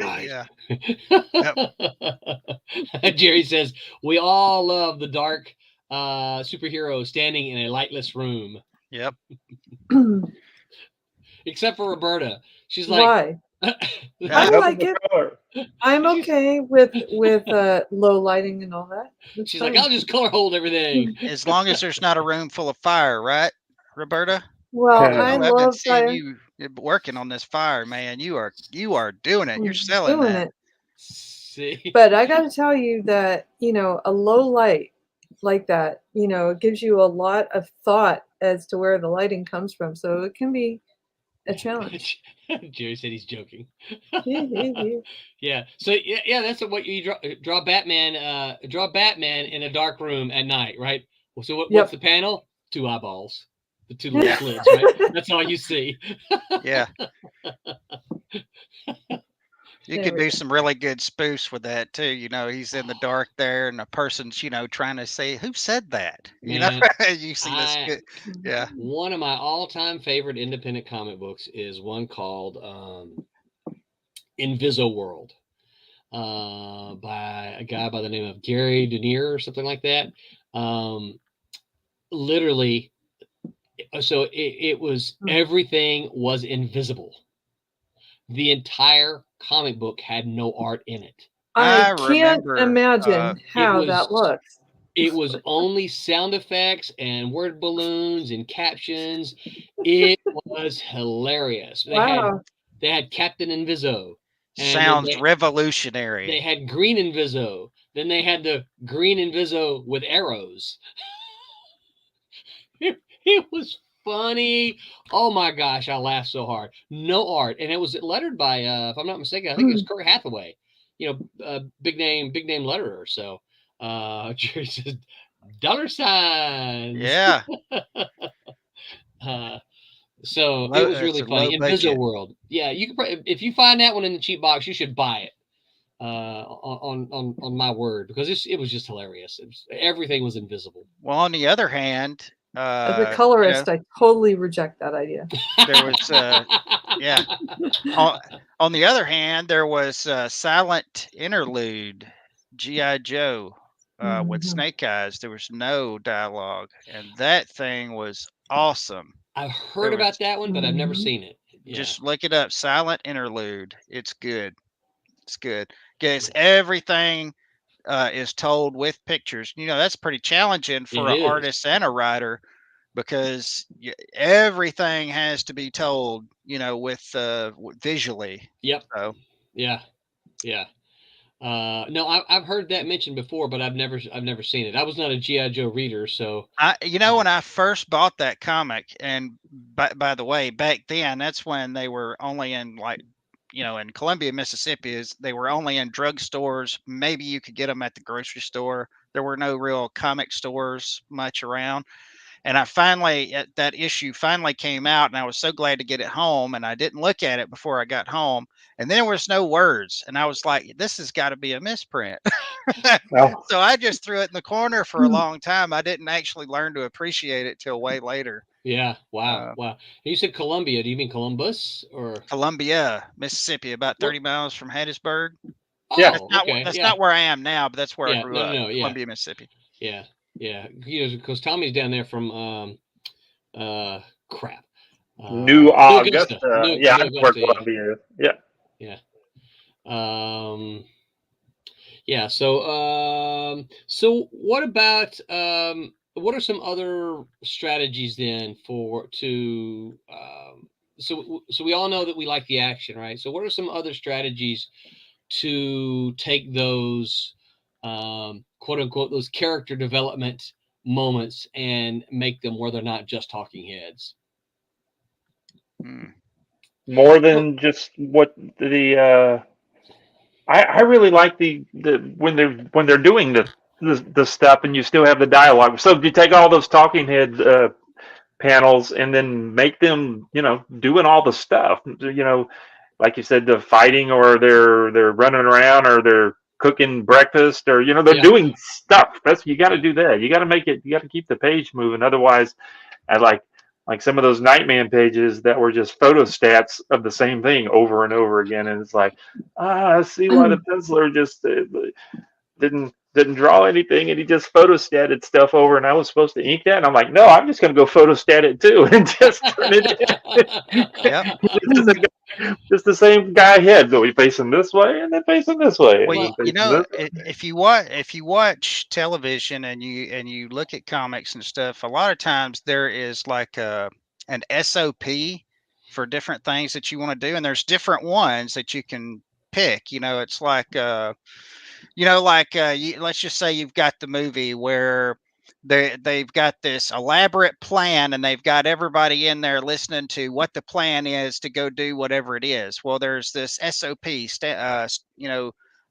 Knight. Jerry says we all love the dark superhero standing in a lightless room. Yep. Except for Roberta. She's like, why? I like it. I'm okay with low lighting and all that. She's like, I'll just color hold everything. As long as there's not a room full of fire, right, Roberta? Well, I I've love been seeing fire. you working on this fire, man. You are doing it. You're selling doing that. it. See? But I got to tell you that a low light like that, it gives you a lot of thought as to where the lighting comes from. So it can be a challenge. Jerry said he's joking. Yeah. So yeah, that's what you draw Batman. Draw Batman in a dark room at night, right? Well, so what's the panel? 2 eyeballs, the 2 little slits, right? That's all you see. Yeah. You could do some really good spoofs with that too. He's in the dark there, and a person's trying to say, "Who said that?" Man, you see this good. Yeah. One of my all-time favorite independent comic books is one called Invisible World, by a guy by the name of Gary Denier or something like that. Literally, so it was everything was invisible. The entire comic book had no art in it. I can't imagine how that looks. It was only sound effects and word balloons and captions. It was hilarious. They had Captain Inviso. Sounds revolutionary. They had Green Inviso. Then they had the Green Inviso with arrows. It was funny. Oh my gosh, I laughed so hard. No art, and it was lettered by, if I'm not mistaken, I think it was Kurt Hathaway. Big name letterer. So Jerry says dollar signs. Yeah. So Low, it was it's really a low funny. Invisible budget. World. Yeah, you can probably, if you find that one in the cheap box, you should buy it. On my word, because it was just hilarious. Everything was invisible. Well, on the other hand, As a you know, colorist, I totally reject that idea. there was yeah. On the other hand, there was Silent Interlude, G.I. Joe, with Mhm. Snake Eyes. There was no dialogue, and that thing was awesome. I've There heard was about that one, but I've never Mhm. seen it. Yeah. just look it up, Silent Interlude. It's good. It's good. Guess everything is told with pictures. You know, that's pretty challenging for It an is. artist and a writer because everything has to be told, you know, with visually. Yep. So Yeah. Yeah. No, I've heard that mentioned before, but I've never seen it. I was not a GI Joe reader, so you know, when I first bought that comic, and by the way, back then, that's when they were only in like, you know, in Columbia, Mississippi, they were only in drugstores. Maybe you could get them at the grocery store. There were no real comic stores much around. And I finally, that issue finally came out, and I was so glad to get it home. And I didn't look at it before I got home, and then there was no words, and I was like, "This has got to be a misprint." Well, So I just threw it in the corner for a long time. I didn't actually learn to appreciate it till way later. yeah. Wow. Uh, Wow. You said Columbia. Do you mean Columbus or? Columbia, Mississippi, about Where? 30 miles from Hattiesburg. yeah. That's Oh, not okay. that's Yeah. not where I am now, but that's where I Yeah. grew No, no, up, no. Yeah. Columbia, Mississippi. Yeah. Yeah. Because Tommy's down there from uh crap. New New Augusta. Augusta. New Yeah, I New know where Augusta. Yeah. Columbia is. Yeah. Yeah. Yeah. So what about what are some other strategies then so we all know that we like the action, right? So what are some other strategies to take those quote unquote those character development moments and make them where they're not just talking heads? Hmm. More than just what the I really like the when they're doing the stuff and you still have the dialogue. So if you take all those talking head panels and then make them, doing all the stuff, like you said, the fighting, or they're running around, or they're cooking breakfast, or they're Yeah. doing stuff. That's, you got to do that. You got to make it. You got to keep the page moving. Otherwise, I like some of those Nightman pages that were just photo stats of the same thing over and over again, and it's like, I see why the penciler just didn't draw anything, and he just photostatted stuff over, and I was supposed to ink that, and I'm like, no, I'm just going to go photostat it too and just turn it in. Yep. Just the same guy head, so we facing this way and then facing this way, and Well, then you facing know, this way. if you watch television and you look at comics and stuff, a lot of times there is like an SOP for different things that you want to do, and there's different ones that you can pick. You know, it's like let's just say you've got the movie where they've got this elaborate plan, and they've got everybody in there listening to what the plan is to go do whatever it is. Well, there's this SOP,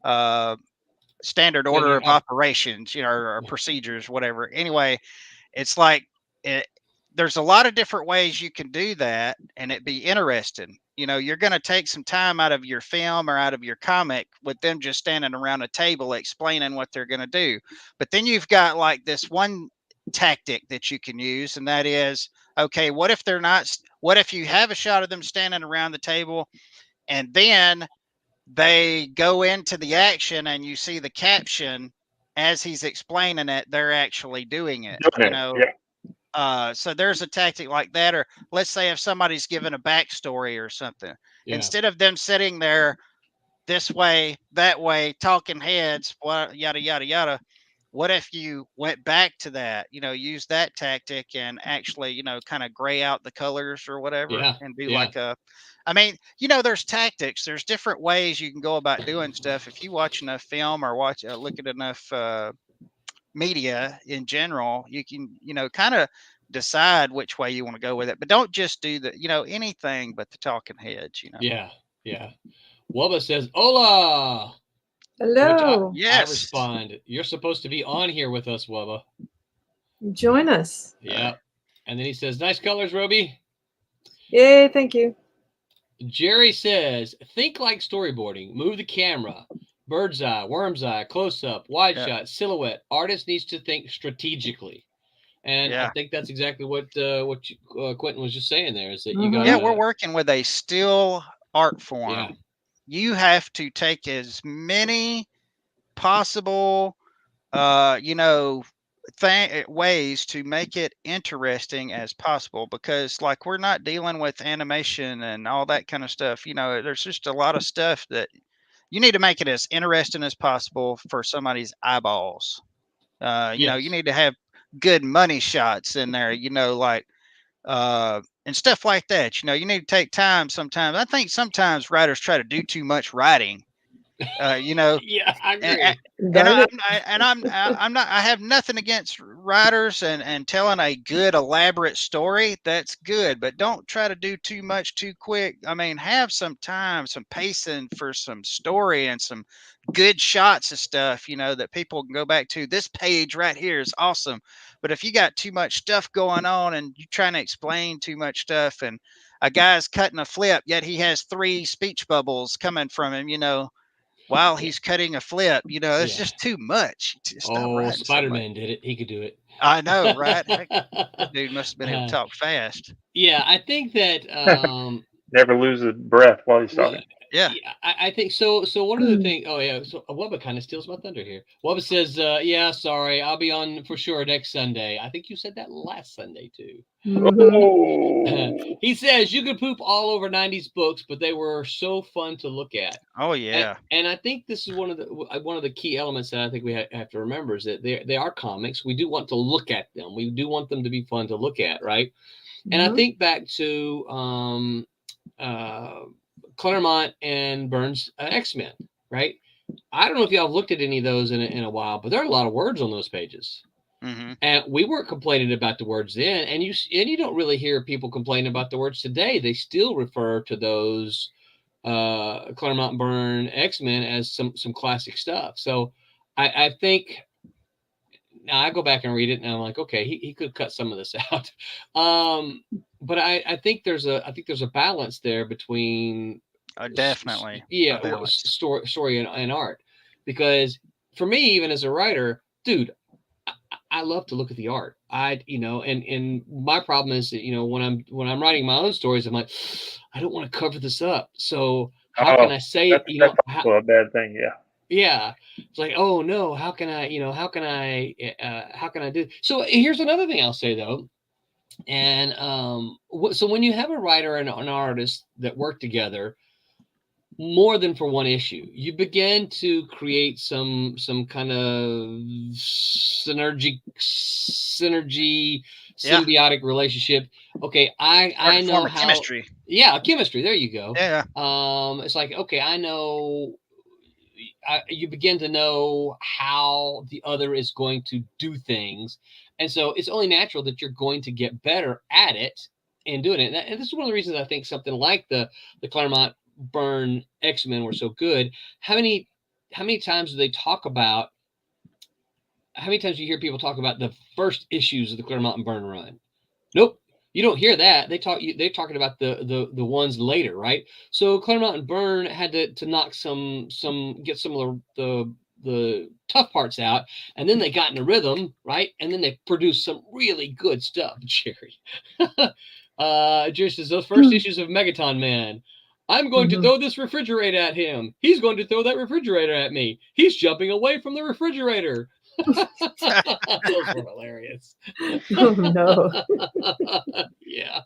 uh, standard order of operations, or procedures, whatever. Anyway, it's like it, there's a lot of different ways you can do that, and it be interesting. You're going to take some time out of your film or out of your comic with them just standing around a table explaining what they're going to do. But then you've got like this one tactic that you can use, and that is, okay, what if they're not? What if you have a shot of them standing around the table, and then they go into the action, and you see the caption as he's explaining it, they're actually doing it. Doing it, yeah. So there's a tactic like that. Or let's say if somebody's given a backstory or something, instead of them sitting there this way, that way, talking heads, what yada yada yada. What if you went back to that? Use that tactic and actually, kind of gray out the colors or whatever, and do like a. I mean, there's tactics. There's different ways you can go about doing stuff. If you watch enough film or look at enough media in general, you can, kind of decide which way you want to go with it. But don't just do anything but the talking heads. Yeah. Wubba says, "Hola." Hello. I respond, "You're supposed to be on here with us, Wubba." Join us. Yeah. And then he says, nice colors, Roby. Yay, thank you. Jerry says, think like storyboarding. Move the camera. Bird's eye, worm's eye, close up, wide Yeah. shot, silhouette. Artist needs to think strategically. And I Yeah. think that's exactly what Quentin was just saying there, is that you got Yeah, we're working with a still art form. Yeah. You have to take as many possible, ways to make it interesting as possible, because like we're not dealing with animation and all that kind of stuff. There's just a lot of stuff that you need to make it as interesting as possible for somebody's eyeballs. You need to have good money shots in there, and stuff like that. You need to take time sometimes. I think sometimes writers try to do too much writing. Yeah, I agree. I'm not. I have nothing against writers and telling a good elaborate story. That's good, but don't try to do too much too quick. I mean, have some time, some pacing for some story and some good shots of stuff. That people can go back to. This page right here is awesome, but if you got too much stuff going on and you're trying to explain too much stuff, and a guy's cutting a flip, yet he has 3 speech bubbles coming from him, while he's cutting a flip, it's just too much. Stop writing so much. Spider-Man did it. He could do it. I know, right? That dude must have been able to talk fast. Yeah, I think that never lose a breath while he's talking. Yeah, I think so. So one of the things. Oh yeah. So Wubba kind of steals my thunder here. Wubba says, "Yeah, sorry, I'll be on for sure next Sunday." I think you said that last Sunday too. Oh. He says you could poop all over '90s books, but they were so fun to look at. Oh yeah. And I think this is one of the key elements that I think we have to remember, is that they are comics. We do want to look at them. We do want them to be fun to look at, right? And I think back to Claremont and Burns' X-Men, right? I don't know if y'all have looked at any of those in a while, but there are a lot of words on those pages. Mm-hmm. And we weren't complaining about the words then, and you don't really hear people complaining about the words today. They still refer to those Claremont and Byrne X-Men as some classic stuff. So I think now I go back and read it, and I'm like, okay, he could cut some of this out. But I think there's a balance there between definitely story and art, because for me, even as a writer, dude, I love to look at the art. And my problem is that, when I'm writing my own stories, I'm like, I don't want to cover this up. So how can I say it? That's also a bad thing. Yeah. Yeah. It's like, oh no, how can I do? So here's another thing I'll say though. And so when you have a writer and an artist that work together more than for one issue, you begin to create some kind of symbiotic relationship. Okay, I know how chemistry. Yeah, chemistry. There you go. Yeah. It's like, okay, I know. You begin to know how the other is going to do things, and so it's only natural that you're going to get better at it and doing it. And this is one of the reasons I think something like the Claremont Byrne X-Men were so good. How many times do they talk about? How many times do you hear people talk about the first issues of the Claremont and Byrne run? Nope. You don't hear that. They're talking about the ones later, right? So Claremont and Byrne had to knock get some of the tough parts out, and then they got in a rhythm, right? And then they produced some really good stuff. Jerry, Jerry says those first issues of Megaton Man. I'm going to throw this refrigerator at him. He's going to throw that refrigerator at me. He's jumping away from the refrigerator. Those were hilarious. Oh no. Yeah.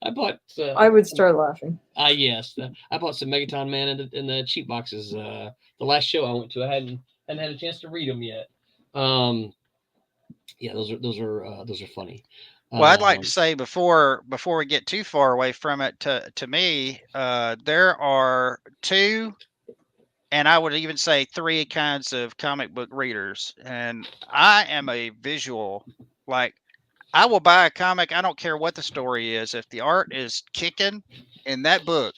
I bought. I would start laughing. Yes, I bought some Megaton Man in the cheap boxes. The last show I went to, I hadn't had a chance to read them yet. Yeah, those are funny. Well, I'd like to say before we get too far away from it, to me, there are 2. And I would even say 3 kinds of comic book readers. And I am a visual. Like, I will buy a comic. I don't care what the story is. If the art is kicking in that book,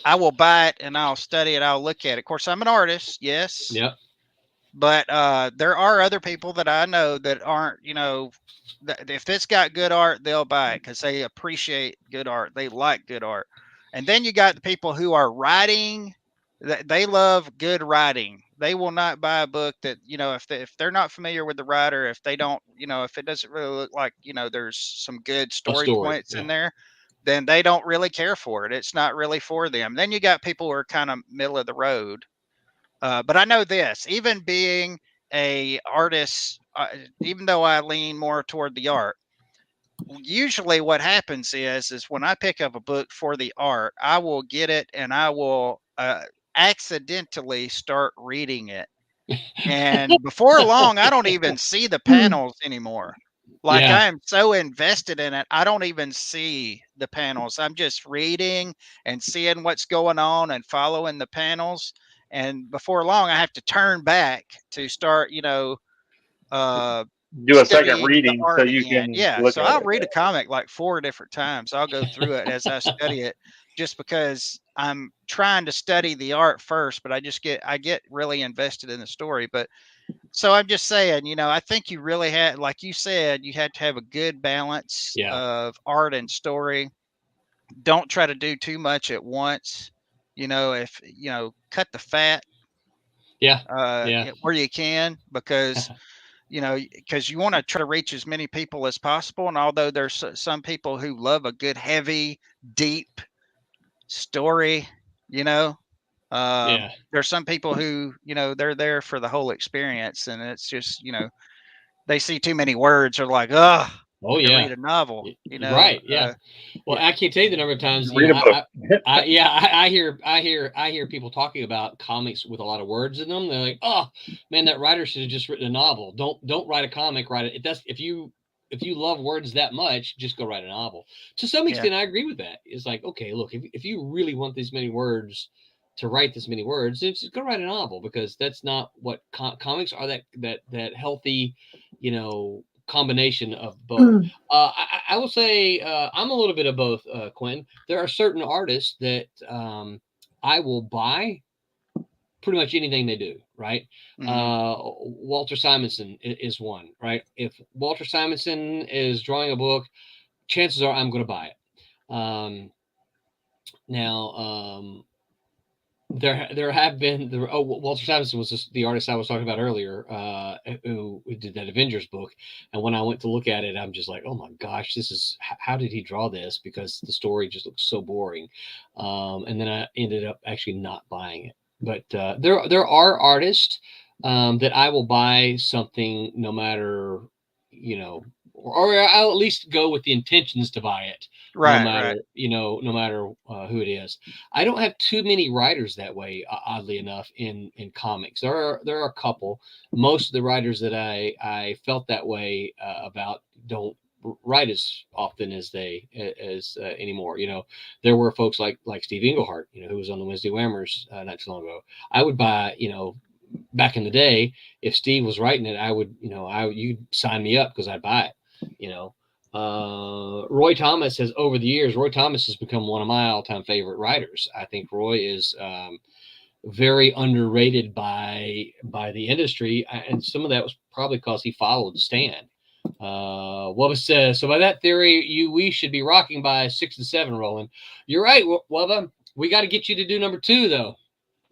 I will buy it and I'll study it. I'll look at it. Of course, I'm an artist. Yes. Yep. But there are other people that I know that aren't, if it's got good art, they'll buy it because they appreciate good art. They like good art. And then you got the people who are writing. They love good writing. They will not buy a book that, if they're not familiar with the writer, if they don't, if it doesn't really look like, there's some good A story story. points in Yeah. there, then they don't really care for it. It's not really for them. Then you got people who are kind of middle of the road. But I know this, even being a artist, even though I lean more toward the art, usually what happens is when I pick up a book for the art, I will get it and I will accidentally start reading it. And before long, I don't even see the panels anymore. Like Yeah. I am so invested in it, I don't even see the panels. I'm just reading and seeing what's going on and following the panels. And before long, I have to turn back to start, uh, Do a second studying the reading so art you again. can Yeah. look So at I'll it. read a comic like 4 different times. I'll go through it as I study it just because I'm trying to study the art first, but I get really invested in the story. But so I'm just saying, I think you really had, like you said, you had to have a good balance Yeah. of art and story. Don't try to do too much at once. If, cut the fat Yeah. Yeah. where you can, because you want to try to reach as many people as possible. And although there's some people who love a good, heavy, deep story, you know, Yeah. there's some people who, they're there for the whole experience. And it's just, they see too many words or like, oh, Oh to yeah. read a novel, Right. Yeah. Well, I can't tell you the number of times, Read a book. I hear people talking about comics with a lot of words in them. They're like, oh man, that writer should have just written a novel. Don't write a comic, write it. It does, if you love words that much, just go write a novel. To some yeah, extent, I agree with that. It's like, okay, look, if you really want these many words to write this many words, then just go write a novel, because that's not what comics are. That healthy, combination of both. I will say I'm a little bit of both, Quinn. There are certain artists that I will buy pretty much anything they do, right? hmm Walter Simonson is one, right? If Walter Simonson is drawing a book, chances are I'm going to buy it. Now, there have been Walter Simonson was the artist I was talking about earlier, who did that Avengers book, and when I went to look at it, I'm just like, oh my gosh, this is, how did he draw this, because the story just looks so boring, and then I ended up actually not buying it. But there are artists that I will buy something no matter, or I'll at least go with the intentions to buy it, no right, right. matter, no matter who it is. I don't have too many writers that way, oddly enough, in comics. There are a couple. Most of the writers that I felt that way about don't write as often as they as anymore. There were folks like Steve Englehart, who was on the Wednesday Whammers not too long ago. I would buy, back in the day, if Steve was writing it, I would, you'd sign me up because I'd buy it. Roy Thomas has, over the years, Roy Thomas has become one of my all-time favorite writers. I think Roy is very underrated by the industry, and some of that was probably because he followed Stan. Wubba says, so by that theory, we should be rocking by 6 and 7, Roland. You're right, Wubba. We got to get you to do number 2, though.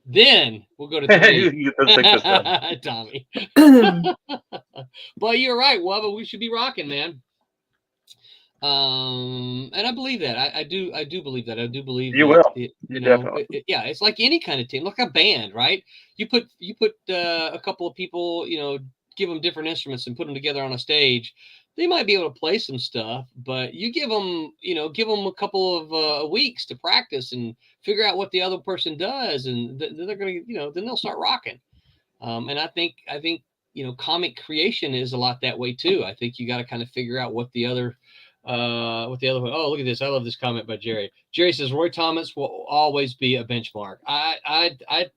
Then we'll go to 3. You get the 6 or 7. Tommy. But you're right, Wubba. We should be rocking, man. And I believe that. I do believe that. I do believe You that. will. You definitely. Yeah, it's like any kind of team, like a band, right? You put a couple of people, give them different instruments and put them together on a stage. They might be able to play some stuff, but you give them a couple of weeks to practice and figure out what the other person does, and they're gonna, then they'll start rocking. And I think comic creation is a lot that way too. I think you got to kind of figure out what the other one. Oh, look at this. I love this comment by Jerry. Jerry says Roy Thomas will always be a benchmark. I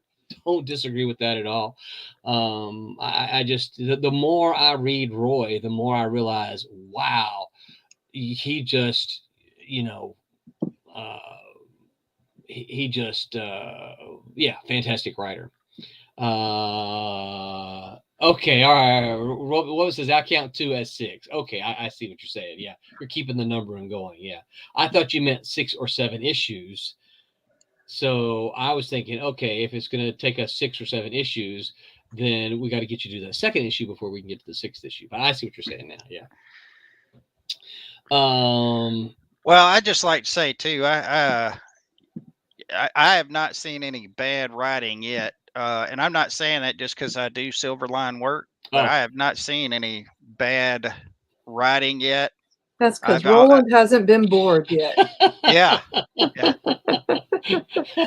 don't disagree with that at all. I just, the more I read Roy, the more I realize, wow, he just, uh, he just, yeah, fantastic writer. Okay, all right. What says I count 2 as 6? Okay, I see what you're saying. Yeah, you're keeping the numbering going. Yeah, I thought you meant 6 or 7 issues. So I was thinking, okay, if it's going to take us 6 or 7 issues, then we got to get you to the second issue before we can get to the 6th issue. But I see what you're saying now. Yeah. Well, I just like to say too, I have not seen any bad writing yet, and I'm not saying that just because I do Silverline work, but I have not seen any bad writing yet. That's because Roland hasn't been bored yet. Yeah. Yeah.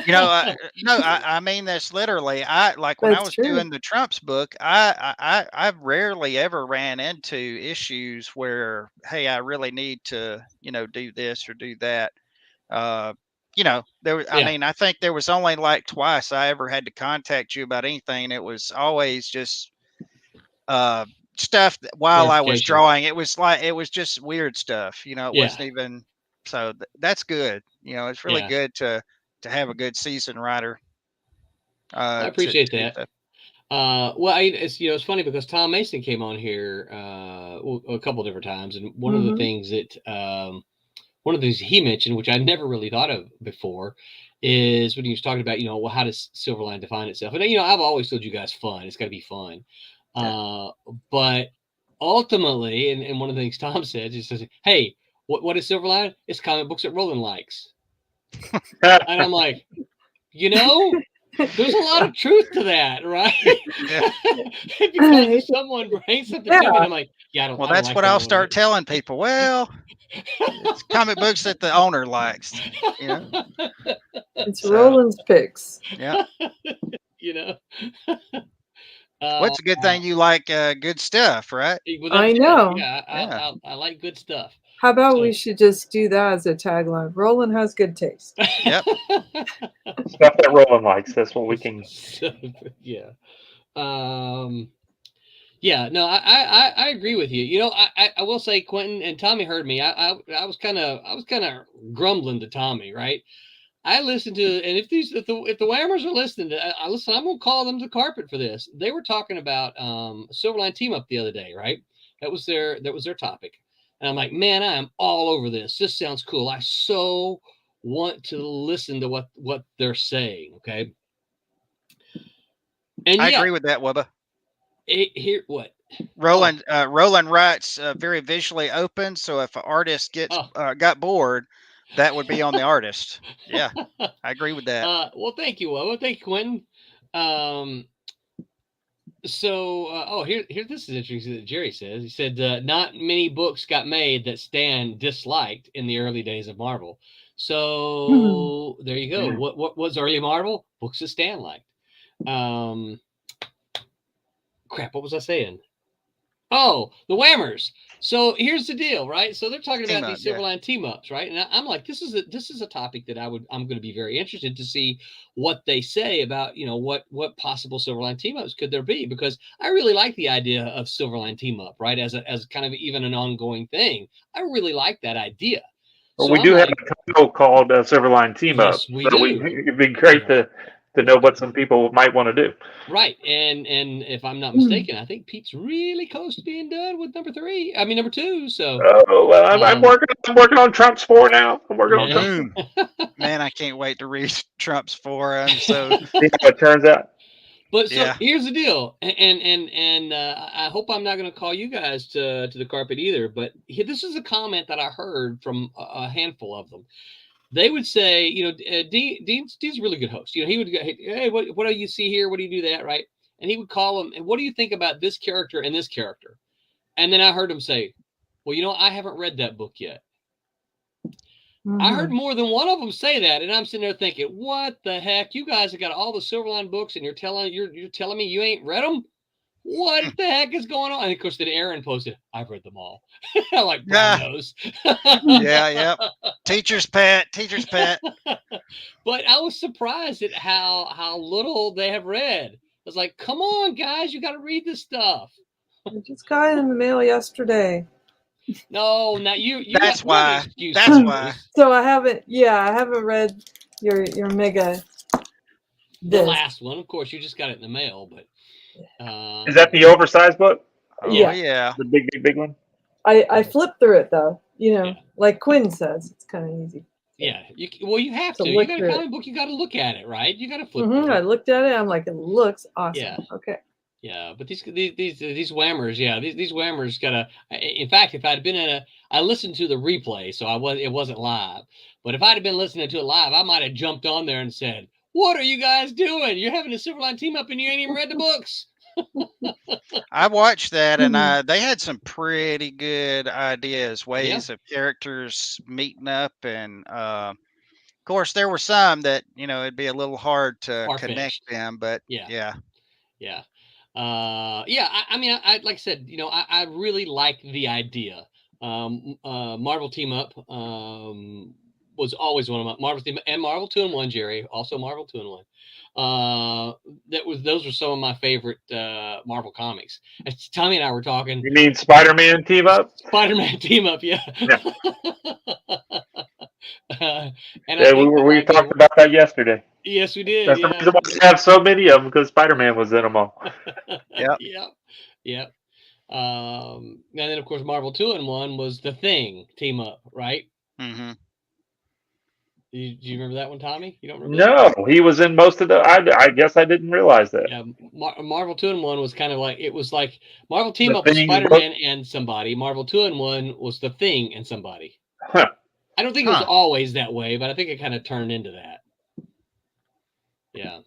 No, I mean that's literally. When I was doing the Trumps book, I've rarely ever ran into issues where, hey, I really need to, do this or do that. I mean, I think there was only like twice I ever had to contact you about anything. It was always just stuff that while I was drawing. It was just weird stuff. It wasn't even. So that's good. It's really good to have a good seasoned writer. I appreciate that. Well, it's funny because Tom Mason came on here a couple different times, and one of the things that one of the things he mentioned, which I never really thought of before, is when he was talking about, well, how does Silverline define itself? And I've always told you guys fun. It's got to be fun. Yeah. But ultimately, and one of the things Tom said, he says, "Hey, what is Silverline? It's comic books that Roland likes." And I'm like, there's a lot of truth to that, right? Yeah. Because someone brings something to me, and I'm like, I don't. Well, that's what I'll start telling people. Well, it's comic books that the owner likes. It's Roland's picks. Yeah. What's a good thing you like? Good stuff, right? Well, I know. Yeah, I like good stuff. How about we should just do that as a tagline? Roland has good taste. Yep. Stuff that Roland likes. That's what we can. Yeah. Yeah. No, I agree with you. I will say, Quentin and Tommy heard me. I was kind of grumbling to Tommy, right? I listened to, and if the Whammers are listening, I'm gonna call them the carpet for this. They were talking about Silverline Team Up the other day, right? That was their topic. And I'm like, man, I am all over this. This sounds cool. I so want to listen to what they're saying. Okay. And I agree with that, Wubba. Here, what? Roland writes very visually open. So if an artist got bored, that would be on the artist. Yeah, I agree with that. Well, thank you, Wubba. Thank you, Quentin. So, here, this is interesting that Jerry says. He said, not many books got made that Stan disliked in the early days of Marvel. So there you go. What was early Marvel? Books that Stan liked. Crap, what was I saying? Oh, the Whammers. So here's the deal, right? So they're talking about these Silverline team ups, right? And I'm like, this is a topic that I'm going to be very interested to see what they say about, what possible Silverline team ups could there be, because I really like the idea of Silverline team up, right? As kind of even an ongoing thing. I really like that idea. Well, so we do have a title called Silverline Team Up. Yes, we do. It'd be great to know what some people might want to do. Right. And if I'm not mistaken, I think Pete's really close to being done with number 2. So I'm working on Trump's 4 now. I'm working on Trump's 4. Man, I can't wait to read Trump's 4. So see how it turns out. But so here's the deal, and I hope I'm not going to call you guys to the carpet either. But this is a comment that I heard from a handful of them. They would say, Dean's a really good host. He would go, hey, what do you see here? What do you do that, right? And he would call him, and what do you think about this character and this character? And then I heard him say, well, I haven't read that book yet. Mm-hmm. I heard more than one of them say that, and I'm sitting there thinking, what the heck? You guys have got all the Silverline books, and you're telling me you ain't read them? What the heck is going on? And of course, then Aaron posted, I've read them all. I'm like, knows. Yeah. Teacher's pet. But I was surprised at how little they have read. I was like, come on, guys, you got to read this stuff. I just got it in the mail yesterday. No, not you. That's why. That's why. So I haven't read your mega The This. last one, of course, you just got it in the mail, but Is that the oversized book? Oh Yeah. yeah. The big one? I flipped through it though. You know, Yeah. like Quinn says, it's kind of easy. yeah, you have To to. look You got a through it. comic book, you got to look at it, right? You got to flip Mhm, through I it. looked at it. I'm like, it looks awesome. Yeah. Okay. Yeah, but these whammers, yeah, these whammers gotta. In fact, if I'd been I listened to the replay, so it wasn't live. But if I'd have been listening to it live, I might have jumped on there and said, "What are you guys doing? You're having a Silverline team up, and you ain't even read the books." I watched that, and Mhm. they had some pretty good ideas, ways of characters meeting up, and of course there were some that it'd be a little hard to connect Far-fetched. them, but Yeah. yeah. Yeah. Yeah. I mean, I like I said, I really like the idea. Marvel Team Up was always one of my Marvel Team and Marvel 2-in-1, Jerry, also Marvel 2-in-1. Those were some of my favorite Marvel comics. As Tommy and I were talking, You mean Spider-Man team up? Spider-Man Team Up, yeah. Yeah. And I Yeah, think we talked about that yesterday. yes, we did. That's the Yeah. reason why we have so many of them, because Spider-Man was in them all. Yep. Yep. And then of course Marvel 2-in-1 was the Thing Team Up, right? Hmm. Do you remember that one, Tommy? You don't remember that? No, he was in most of the. I guess I didn't realize that. Yeah, Marvel 2-in-1 was kind of like Marvel Team The Up was Thing Spider-Man and somebody. Marvel 2-in-1 was the Thing and somebody. Huh. I don't think it was always that way, but I think it kind of turned into that. Yeah.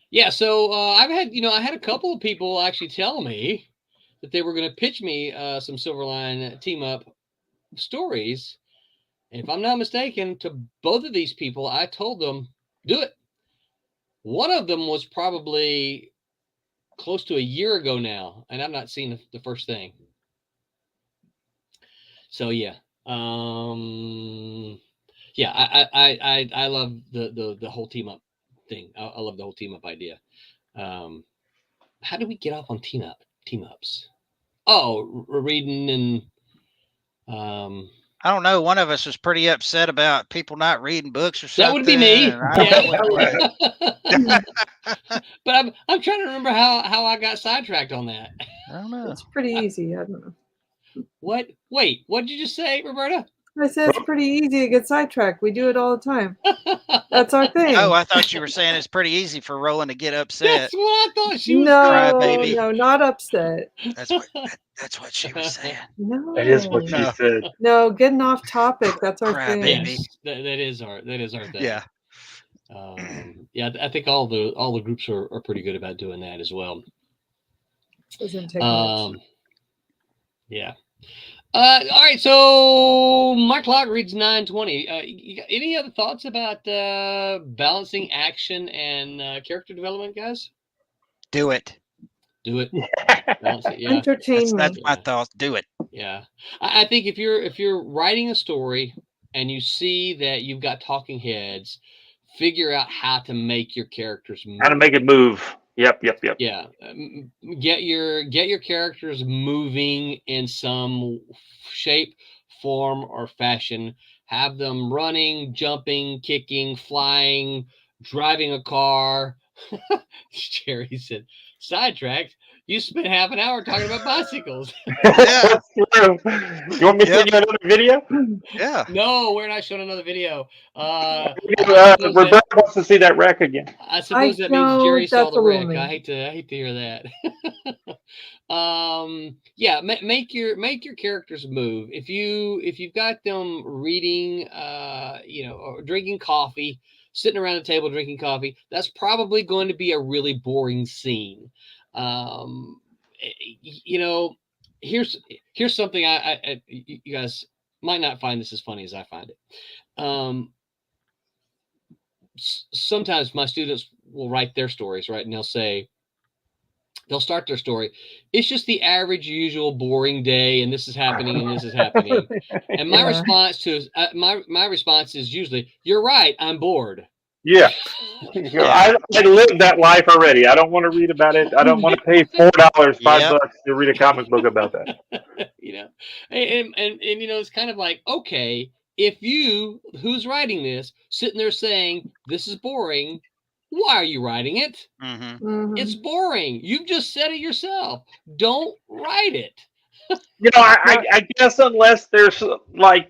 Yeah, so I had a couple of people actually tell me that they were going to pitch me some Silverline Team Up stories. And if I'm not mistaken, to both of these people, I told them, do it. One of them was probably close to a year ago now, and I've not seen the first thing. So yeah. Yeah, I love the whole team up thing. I love the whole team up idea. How do we get off on team ups? Oh, reading and I don't know. One of us was pretty upset about people not reading books or something. that would be me. and I don't know what it was. But I'm trying to remember how I got sidetracked on that. I don't know. It's pretty easy. I don't know. What? Wait, what did you just say, Roberta? I said it's pretty easy to get sidetracked. We do it all the time. That's our thing. Oh, I thought you were saying it's pretty easy for Roland to get upset. That's what I thought she was. Crybaby. No, not upset. That's what she was saying. No. That is what she said. No, getting off topic. That's our thing. Crybaby. Yes, that is our thing. Yeah. Yeah, I think all the groups are pretty good about doing that as well. Doesn't take much. Yeah. All right, so my clock reads 9:20. Any other thoughts about balancing action and character development, guys? Do it. Do it. Balance it, yeah. Entertainment. That's my thought. Do it. Yeah, I think if you're writing a story and you see that you've got talking heads, figure out how to make your characters move. How to make it move. Yep. Yeah, get your characters moving in some shape, form, or fashion. Have them running, jumping, kicking, flying, driving a car. Jerry said, "Sidetracked. You spent half an hour talking about bicycles." Yeah. You want me to send you another video? Yeah. No, we're not showing another video. Roberta wants to see that wreck again. I suppose that means know, Jerry saw that's the a little wreck. mean. I hate to hear that. Yeah, make your characters move. If you've got them reading, or drinking coffee, sitting around a table drinking coffee, that's probably going to be a really boring scene. Here's something you guys might not find this as funny as I find it. Sometimes my students will write their stories, right? And they'll start their story. It's just the average, usual, boring day, and this is happening, and this is happening. And my response is usually, "You're right. I'm bored." Yeah. I lived that life already. I don't want to read about it. I don't want to pay $4, $5 to read a comic book about that. And it's kind of like, okay, if who's writing this, sitting there saying this is boring, Why are you writing it? Mhm. It's boring. You've just said it yourself. Don't write it. I guess unless there's like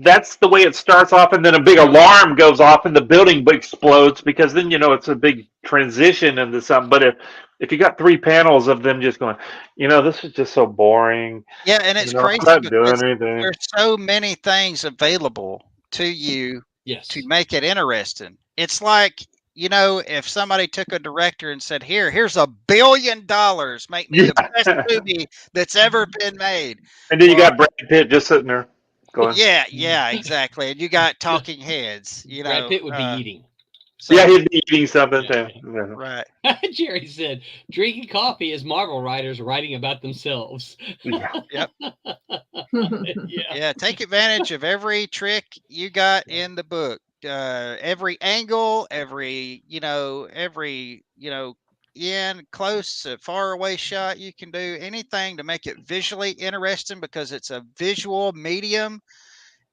that's the way it starts off, and then a big alarm goes off, and the building explodes because then it's a big transition into something. But if you got 3 panels of them just going, this is just so boring. Yeah, and it's I'm crazy not because doing anything. there's so many things available to you Yes. to make it interesting. It's like, if somebody took a director and said, here's $1 billion, make me the best movie that's ever been made. And then you Well, got Brad Pitt just sitting there going, yeah, exactly. And you got talking heads, Brad Pitt would be eating. So, yeah, he'd be eating something Yeah. too. Yeah. right. Jerry said, drinking coffee is Marvel writers writing about themselves. Yeah. Yep. Yeah. Yeah, take advantage of every trick you got in the book. Every angle, every in, close, far away shot you can do, anything to make it visually interesting because it's a visual medium.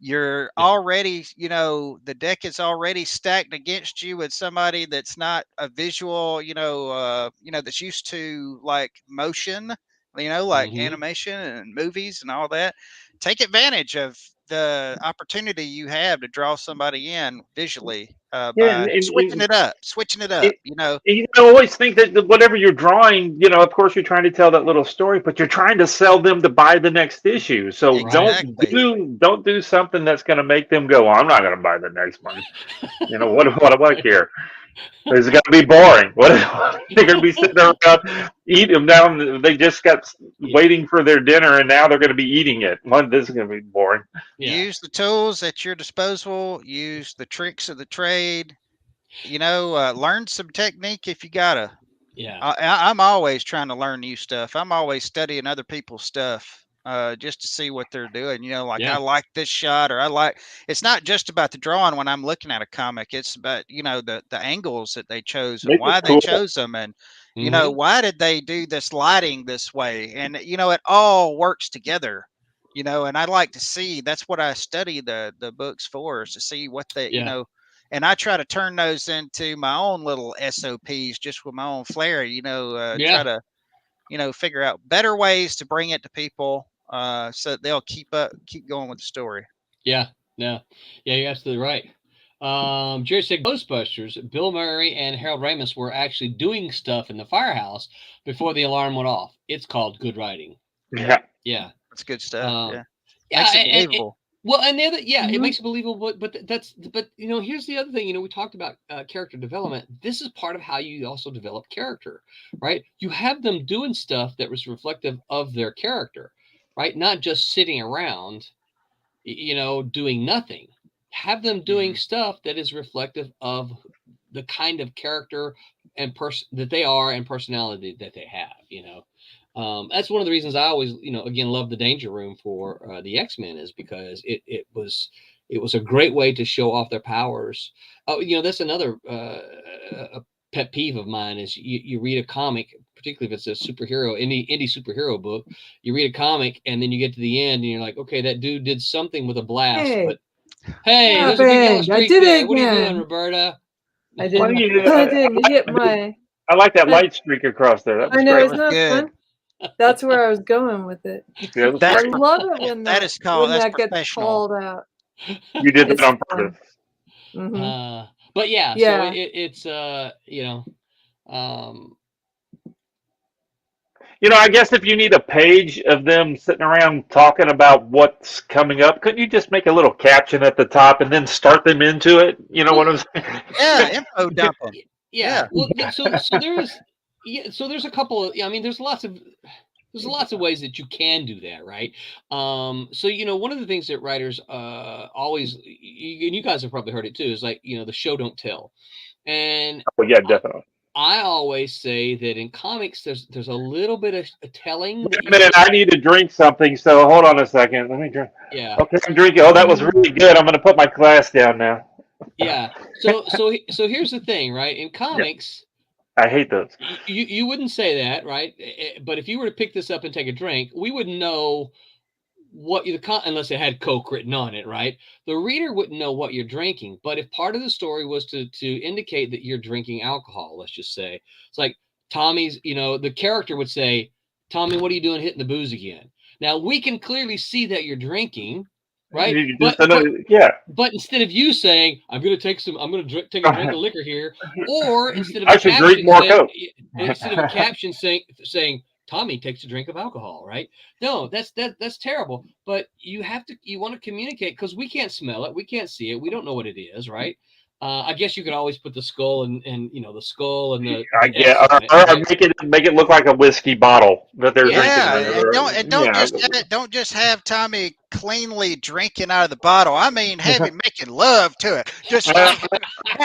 You're Yeah. already, the deck is already stacked against you with somebody that's not a visual, that's used to like motion, like Mhm. animation and movies and all that. Take advantage of the opportunity you have to draw somebody in visually Yeah, by switching it up, it, you know. you always think that whatever you're drawing, of course you're trying to tell that little story, but you're trying to sell them to buy the next issue. So Exactly. don't do something that's going to make them go, well, I'm not going to buy the next one. What do I care? It's going to be boring. What they're going to be sitting around eating them down. They just got waiting for their dinner, and now they're going to be eating it. This is going to be boring. Yeah. Use the tools at your disposal. Use the tricks of the trade. Learn some technique if you gotta. Yeah. I'm always trying to learn new stuff. I'm always studying other people's stuff just to see what they're doing. Yeah. I like this shot, or it's not just about the drawing when I'm looking at a comic. It's about, the angles that they chose and Make why it they cool. chose them. And, Mhm. why did they do this lighting this way? And, it all works together. And I like to see, that's what I study the books for, is to see what they, Yeah. and I try to turn those into my own little SOPs just with my own flair, Yeah. try to, figure out better ways to bring it to people so that they'll keep going with the story. Yeah. No. Yeah, you're absolutely right. Jerry said Ghostbusters, Bill Murray and Harold Ramis were actually doing stuff in the firehouse before the alarm went off. It's called good writing. Yeah. Yeah. That's good stuff. Yeah. Yeah. Makes it And believable. well, and the other, yeah, it Mhm. makes it believable. But here's the other thing. We talked about character development. This is part of how you also develop character, right? You have them doing stuff that was reflective of their character, right? Not just sitting around, doing nothing. Have them doing stuff that is reflective of the kind of character and person that they are and personality that they have. That's one of the reasons I always, again, love the Danger Room for the X-Men, is because it was a great way to show off their powers. Oh, that's another a pet peeve of mine is you read a comic, particularly if it's a superhero, indie superhero book. You read a comic and then you get to the end and you're like, okay, that dude did something with a blast, Hey, but hey, there's a big yellow happened? I streak did there. it What are you doing, again. Roberta? I Well, didn't. I didn't hit my. I like that light streak across there. That was I know, great. isn't that Good. fun? That's where I was going with it. Yeah, it was That's I great. love it when that's that gets professional. called out. You did that It's on fun. purpose. Mhm. But yeah, Yeah. so it's I guess if you need a page of them sitting around talking about what's coming up, couldn't you just make a little caption at the top and then start them into it? You know what I'm saying? Yeah, info dumping. yeah. Well, so there's so there's a couple of there's lots of ways that you can do that, right? So one of the things that writers always, and you guys have probably heard it too, is like the show don't tell. And Oh yeah, definitely. I always say that in comics there's a little bit of telling. Wait a minute, I need to drink something, so hold on a second. Let me drink. Yeah. Okay, I'm drinking. Oh, that was really good. I'm going to put my glass down now. Yeah. So here's the thing, right? In comics, I hate those. you wouldn't say that, right? But if you were to pick this up and take a drink, we wouldn't know what you unless it had Coke written on it, right? The reader wouldn't know what you're drinking. But if part of the story was to indicate that you're drinking alcohol, let's just say it's like Tommy's, the character would say, "Tommy, what are you doing hitting the booze again?" Now we can clearly see that you're drinking, right? But instead of you saying, I'm going to take take a drink of liquor here, or instead of I should drink more Coke. Instead of a caption saying Tommy takes a drink of alcohol, right? No, that's terrible. But you want to communicate, because we can't smell it, we can't see it, we don't know what it is, right? I guess you could always put the skull and the skull and the or make it look like a whiskey bottle that they're drinking. And don't just have Tommy cleanly drinking out of the bottle. I mean, have him making love to it. Just have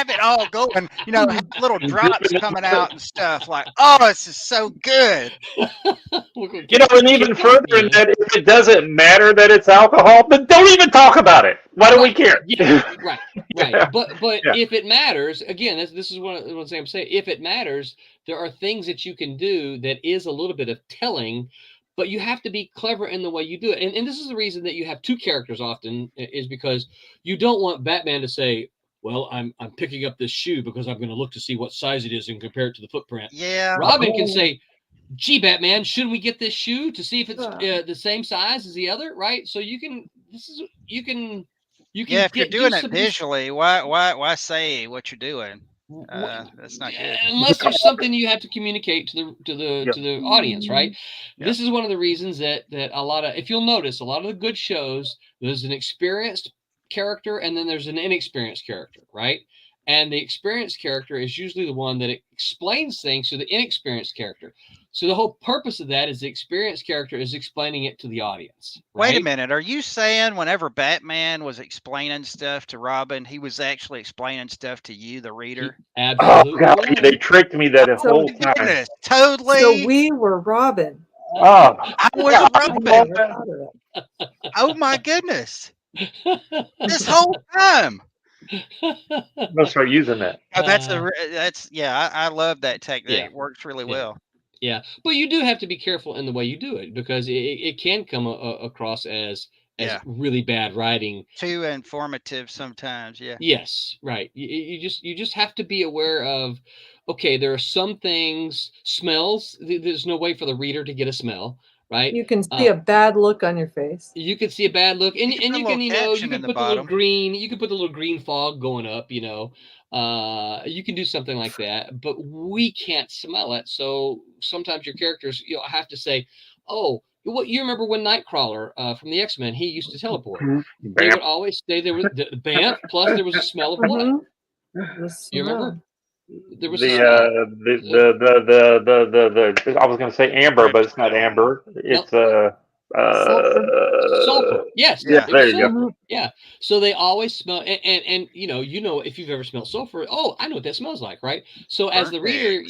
it all going. Have little drops coming out and stuff. Like, oh, this is so good. And even further in that, if it doesn't matter that it's alcohol, then don't even talk about it. Why do we care? Right. Yeah. But if it matters, again, this is one thing I'm saying. If it matters, there are things that you can do that is a little bit of telling, but you have to be clever in the way you do it. And this is the reason that you have two characters often, is because you don't want Batman to say, well, I'm picking up this shoe because I'm going to look to see what size it is and compare it to the footprint. Yeah. Robin can say, gee, Batman, should we get this shoe to see if it's the same size as the other? Right. So you can if you're doing it visually, why say what you're doing? That's not good. Unless there's something you have to communicate to the audience, right? Yep. This is one of the reasons that if you'll notice, a lot of the good shows, there's an experienced character and then there's an inexperienced character, right? And the experienced character is usually the one that explains things to the inexperienced character. So the whole purpose of that is the experienced character is explaining it to the audience. Right? Wait a minute. Are you saying whenever Batman was explaining stuff to Robin, he was actually explaining stuff to you, the reader? Absolutely. Oh, God, they tricked me that whole time. Goodness, totally. So we were Robin. Oh, I was Robin. Oh, my goodness. This whole time. I'm gonna start using that. Oh, I love that technique. It works really well. Yeah, but you do have to be careful in the way you do it, because it can come across as really bad writing. Too informative sometimes. Yeah. Yes, right. You just have to be aware of. Okay, there are some things, smells. There's no way for the reader to get a smell. Right. You can see a bad look on your face. You can see a bad look, and you can put the little green. You can put the little green fog going up. You can do something like that, but we can't smell it. So sometimes your characters, have to say, "Oh, you remember when Nightcrawler from the X-Men, he used to teleport? They would always say there was the Bamf, plus there was a smell of blood. You remember?" There was I was going to say amber, but it's not amber. It's sulfur. Yes. Yeah. There you go. Yeah. So they always smell, and if you've ever smelled sulfur, I know what that smells like, right? So as the reader,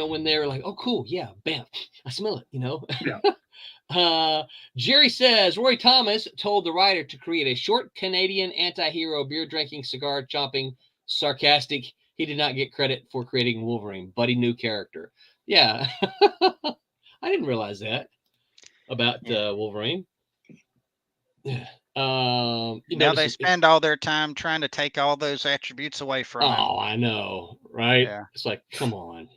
when they're like, oh, cool, yeah, bam, I smell it, Yeah. Jerry says Roy Thomas told the writer to create a short Canadian anti-hero, beer drinking, cigar chomping, sarcastic. He did not get credit for creating Wolverine, but he knew character. Yeah. I didn't realize that about Wolverine. Now they spend all their time trying to take all those attributes away from him. Oh, I know, right? Yeah. It's like, come on.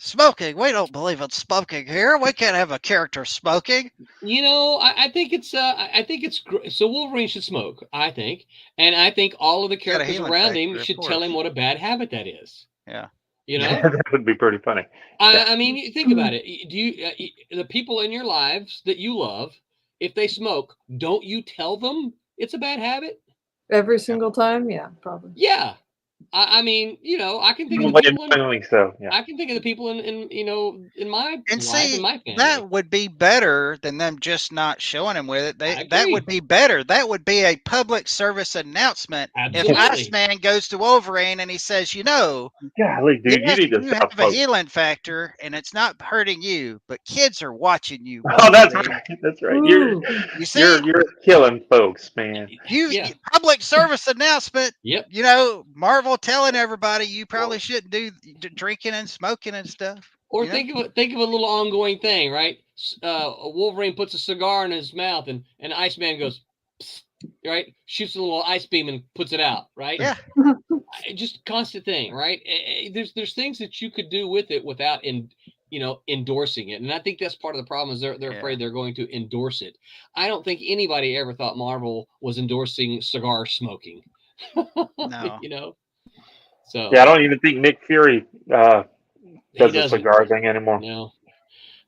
Smoking. We don't believe in smoking here. We can't have a character smoking. I think it's so Wolverine should smoke, I think. And I think all of the characters around him should tell him what a bad habit that is. Yeah. That would be pretty funny. I mean, think about it. Do you the people in your lives that you love, if they smoke, don't you tell them it's a bad habit? Every single time? Yeah, probably. Yeah. I mean, I can think of the people. I can think of the people in my life, in my family. That would be better than them just not showing him with it. That would be better. That would be a public service announcement. Absolutely. If Iceman goes to Wolverine and he says, golly, dude, yes, you need to have a healing factor, and it's not hurting you, but kids are watching you. Oh, that's right. That's right. You see, you're killing folks, man. Public service announcement. Yep. Marvel telling everybody you probably shouldn't do drinking and smoking and stuff. Or think of a little ongoing thing, right? Wolverine puts a cigar in his mouth, and Iceman goes, psst, right? Shoots a little ice beam and puts it out, right? Yeah. Just constant thing, right? There's things that you could do with it without endorsing it, and I think that's part of the problem is they're afraid they're going to endorse it. I don't think anybody ever thought Marvel was endorsing cigar smoking. No. So Yeah, I don't even think Nick Fury does the doesn't. cigar thing anymore. No.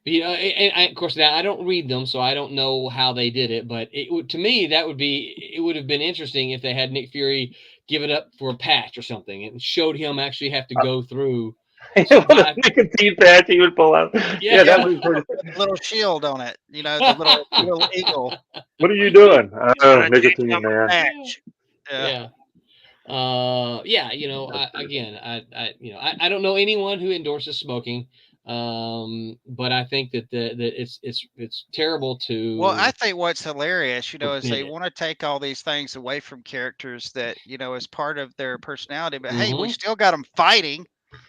But, and of course, now I don't read them, so I don't know how they did it. But to me, it would have been interesting if they had Nick Fury give it up for a patch or something and showed him actually have to go through. With a nicotine patch he would pull out. Yeah, that was pretty. Little shield on it, the little eagle. What are you doing? Nicotine, man. Patch. Yeah. I don't know anyone who endorses smoking. But I think that it's terrible to. Well, I think what's hilarious, is they want to take all these things away from characters that as part of their personality. But hey, we still got them fighting.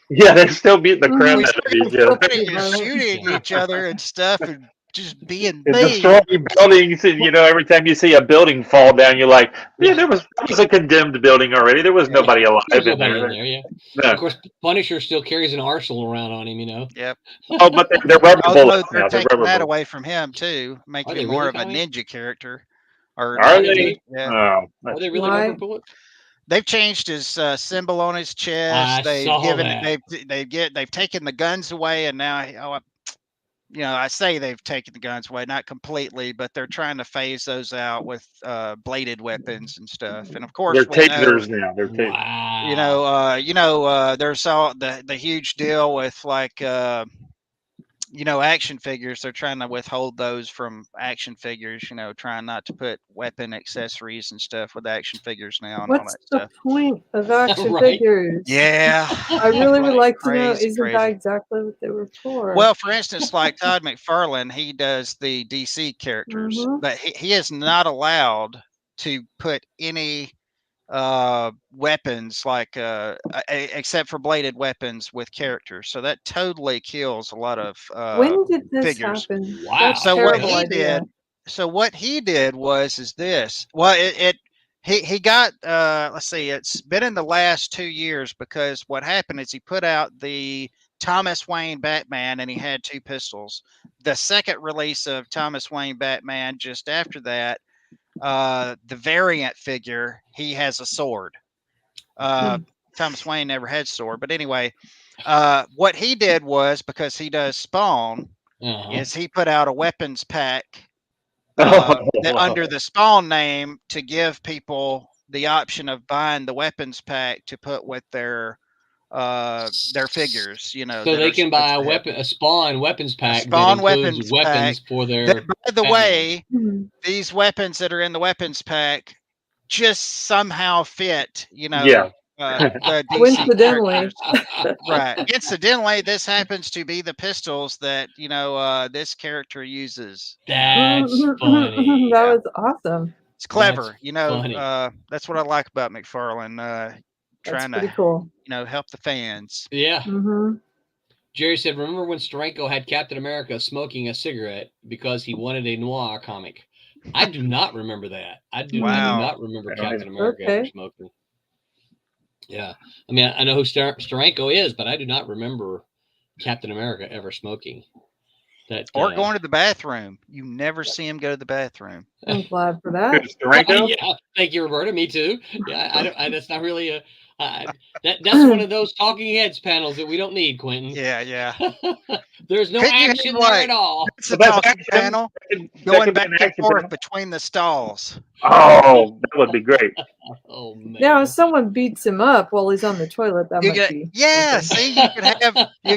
Yeah, they're still beating the crap out of each other, and shooting each other and stuff, and just being and destroying buildings. And every time you see a building fall down, you're like, yeah, there was a condemned building already. There was nobody alive in there. Yeah. No. Of course, Punisher still carries an arsenal around on him. Yep. Oh, but they're rubber bullets. They're now. taking that away from him too, making him more of a ninja character. Or are they? Yeah. Oh, are they really rubber bullets? They've changed his symbol on his chest. They've taken the guns away, and now I say they've taken the guns away, not completely, but they're trying to phase those out with bladed weapons and stuff. And of course, they're tasers now. They're tasers. Wow. There's all the huge deal with action figures. They're trying to withhold those from action figures, trying not to put weapon accessories and stuff with action figures now. And What's all that the stuff. point of action Right. figures? Yeah. I really would like to know, Crazy, isn't that exactly what they were for? Well, for instance, like Todd McFarlane, he does the DC characters, but he is not allowed to put any weapons except for bladed weapons with characters. So that totally kills a lot of when did this figures. happen? Wow. That's So what he did was this. Well, he got let's see, it's been in the last 2 years, because what happened is he put out the Thomas Wayne Batman and he had 2 pistols. The second release of Thomas Wayne Batman, just after that, the variant figure, he has a sword. Thomas Wayne never had a sword, but anyway, what he did was, because he does Spawn, is he put out a weapons pack under the Spawn name to give people the option of buying the weapons pack to put with their figures, so they can buy a Spawn weapons pack. Spawn that includes weapons for their. By the way, these weapons that are in the weapons pack just somehow fit. The DC coincidentally, right? Incidentally, this happens to be the pistols that this character uses. That's funny. That was awesome. It's clever. Funny. That's what I like about McFarlane. Trying to cool. help the fans. Yeah. Jerry said, remember when Steranko had Captain America smoking a cigarette because he wanted a noir comic? I do not remember that. I do not remember Captain America ever smoking. Yeah. I mean, I know who Steranko is, but I do not remember Captain America ever smoking. Or going to the bathroom. You never see him go to the bathroom. I'm glad for that. Yeah, thank you, Roberta. Me too. Yeah, that's not really a. That's one of those talking heads panels that we don't need, Quentin. Yeah. There's no action there at all. It's a talking panel going back and forth between the stalls. Oh, that would be great. Oh man! Now, if someone beats him up while he's on the toilet, that might be. Yeah, see, you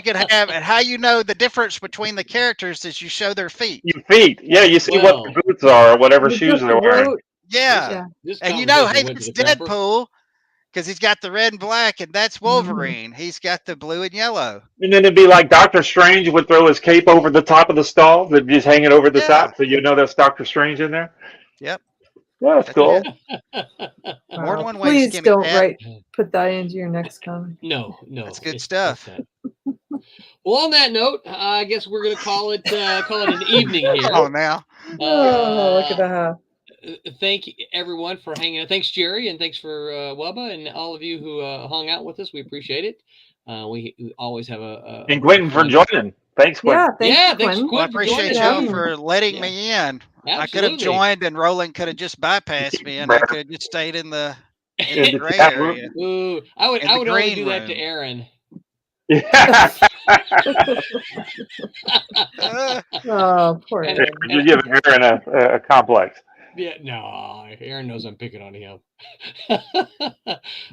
could have, and how the difference between the characters is you show their feet. Your feet, yeah, you see what the boots are or whatever shoes they're wearing. Yeah. And hey, that's Deadpool. Because he's got the red and black, and that's Wolverine. He's got the blue and yellow. And then it'd be like Doctor Strange would throw his cape over the top of the stall, that just hanging over the top, so that's Doctor Strange in there. Yep. Yeah, that's cool. More than one way. Please don't put that into your next comic. No, that's good stuff. Well, on that note, I guess we're gonna call it an evening here. Oh, now. Oh, look at that. Thank everyone for hanging out. Thanks, Jerry, and thanks for Wubba and all of you who hung out with us. We appreciate it. We always have And Quentin for joining. Thanks, Quentin. Yeah, thanks, thanks, Quentin. Well, I Quentin, for appreciate joining y'all us. for letting me in. I could have Absolutely. joined, and Roland could have just bypassed me, and I could have just stayed in the the gray chat area. Ooh, I would In the only green do that to room. Aaron. Yeah. Oh, poor And- Aaron. You're giving Aaron a complex. Yeah, no, Aaron knows I'm picking on him.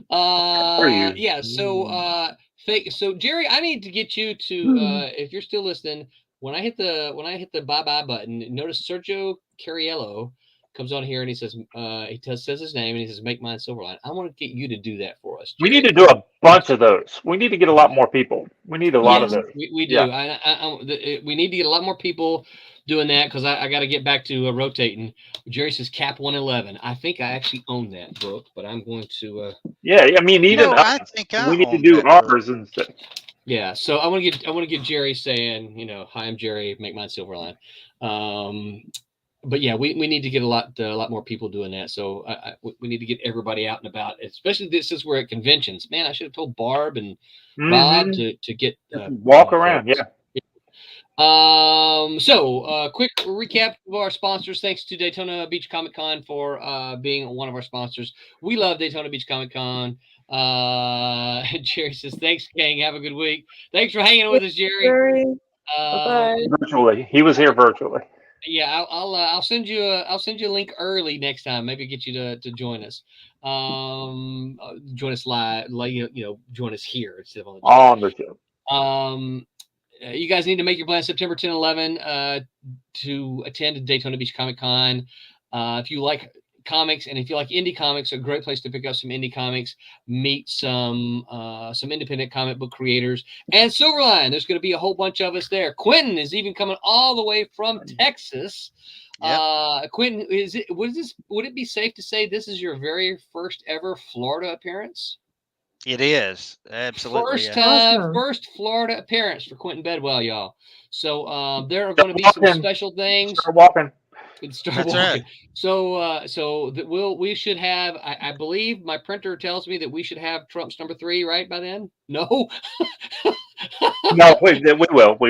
Are you? Yeah, so Jerry, I need to get you to if you're still listening, when I hit the bye button, notice Sergio Cariello comes on here and he says says his name and he says make mine Silverline. I want to get you to do that for us, We Jerry. need to do a bunch of those. We need to get a lot more people. We need a lot of those. We do. Yeah. We need to get a lot more people doing that because I got to get back to rotating. Jerry says Cap 111. I think I actually own that book, but I'm going to. Yeah, I mean, even I us, think I we need to own do that book. ours and stuff. Yeah, so I want to get Jerry saying, hi, I'm Jerry, make mine Silverline. But yeah, we need to get a lot more people doing that. So we need to get everybody out and about, especially since we're at conventions. Man, I should have told Barb and Bob to get walk around. Yeah. Quick recap of our sponsors. Thanks to Daytona Beach Comic Con for being one of our sponsors. We love Daytona Beach Comic Con. Jerry says, thanks, gang. Have a good week. Thanks for hanging with us, Jerry. Bye-bye. Virtually. He was here virtually. Yeah, I'll send you a link early next time. Maybe get you to join us. Join us live, join us here instead of on the show. You guys need to make your plans September 10, 11 to attend Daytona Beach Comic Con. If you like comics and if you like indie comics, a great place to pick up some indie comics, meet some independent comic book creators. And Silverline, there's going to be a whole bunch of us there. Quentin is even coming all the way from Texas. Yep. Quentin, would it be safe to say this is your very first ever Florida appearance? It is. Absolutely. First Florida appearance for Quentin Bedwell, y'all. So there are going to be some special things. Start walking. Right. So we should have. I believe my printer tells me that we should have Trump's number 3 right by then. No. No, we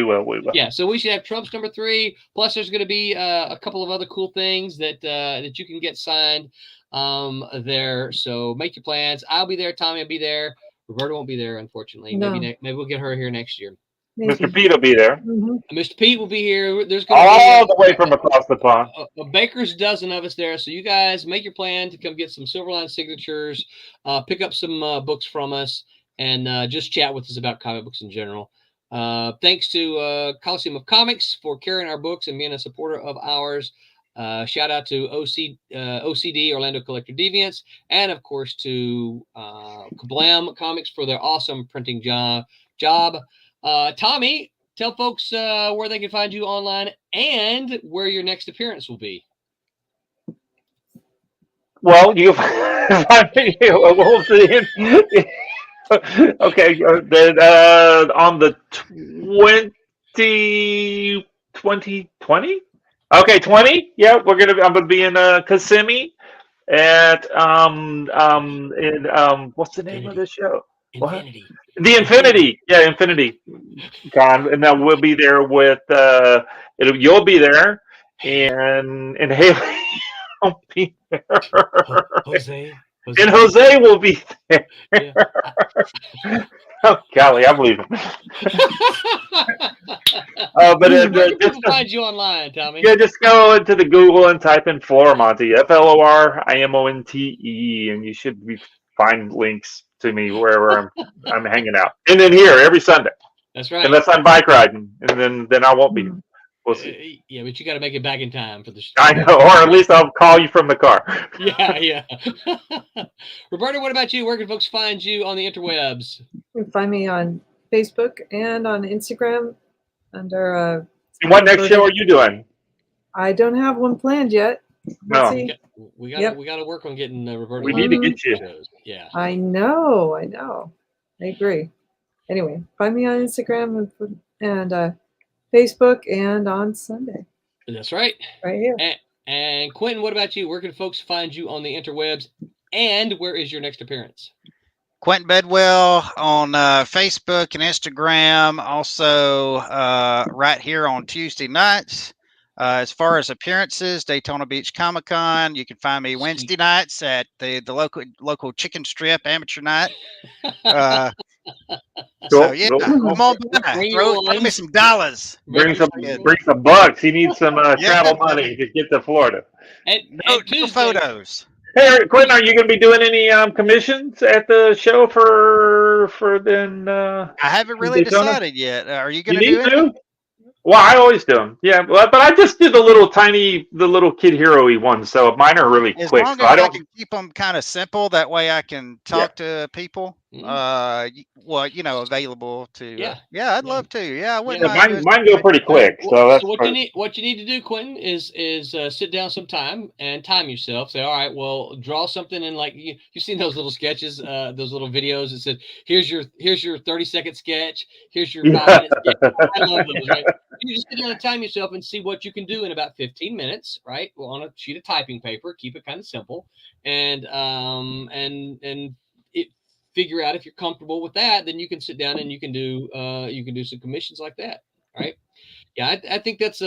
will. Yeah, so we should have Trump's number 3. Plus, there's going to be a couple of other cool things that you can get signed there. So make your plans. I'll be there. Tommy will be there. Roberta won't be there, unfortunately. No. Maybe we'll get her here next year. Mr. Pete will be there. Mm-hmm. Mr. Pete will be here. There's going to all the way from across the pond. A baker's dozen of us there. So you guys make your plan to come get some Silverline signatures, pick up some books from us, and just chat with us about comic books in general. Thanks to Coliseum of Comics for carrying our books and being a supporter of ours. Shout out to OCD, Orlando Collector Deviants, and of course to Kablam Comics for their awesome printing job. Tommy, tell folks where they can find you online and where your next appearance will be. Well, you find me. We'll see. Okay, then on the 2020. Okay, 20. Yeah, I'm gonna be in Kissimmee at what's the name of this show? Infinity. What? The Infinity. Yeah, Infinity Con, and then we'll be there with you'll be there, and Haley will be there. Jose. And Jose will be there. Yeah. Oh golly, I believe him. But where can people find you online, Tommy? Yeah, just go into the Google and type in Florimonte, FLORIMONTE, and you should find links to me wherever I'm hanging out. And then here every Sunday. That's right. Unless I'm bike riding, and then I won't be. We'll see. Yeah, but you got to make it back in time for the show. I know, or at least I'll call you from the car. Yeah. Roberta, what about you? Where can folks find you on the interwebs? You can find me on Facebook and on Instagram under. And what next show are you doing? I don't have one planned yet. No. We got to work on getting Roberta. We need to get you. Shows. Yeah. I know. I agree. anyway, find me on Instagram and Facebook and on Sunday. That's right. Right here. And Quentin, what about you? Where can folks find you on the interwebs? And where is your next appearance? Quentin Bedwell on Facebook and Instagram. Also, right here on Tuesday nights. As far as appearances, Daytona Beach Comic Con. You can find me Wednesday nights at the local chicken strip amateur night. So yeah, come on by. Throw me some dollars. Bring some bucks. He needs some travel money to get to Florida. No photos. Hey, Quentin, are you going to be doing any commissions at the show for then? I haven't really decided yet. Are you going to do it? Well, I always do them. Yeah, but I just do the little kid hero-y ones. So mine are really quick. As long as I can keep them kind of simple, that way I can talk to people. Well, available to. Yeah, I'd love to. Yeah, I wouldn't mind. Mine go pretty quick. So that's what you need to do, Quentin, is sit down sometime and time yourself. Say, all right, well, draw something, and like you've seen those little sketches, those little videos that said, here's your 30-second sketch, here's your 5-minute sketch. I love those, right? You just sit down and time yourself and see what you can do in about 15 minutes, right? Well, on a sheet of typing paper, keep it kind of simple, and figure out if you're comfortable with that. Then you can sit down and you can do some commissions like that, right? Yeah, I think that's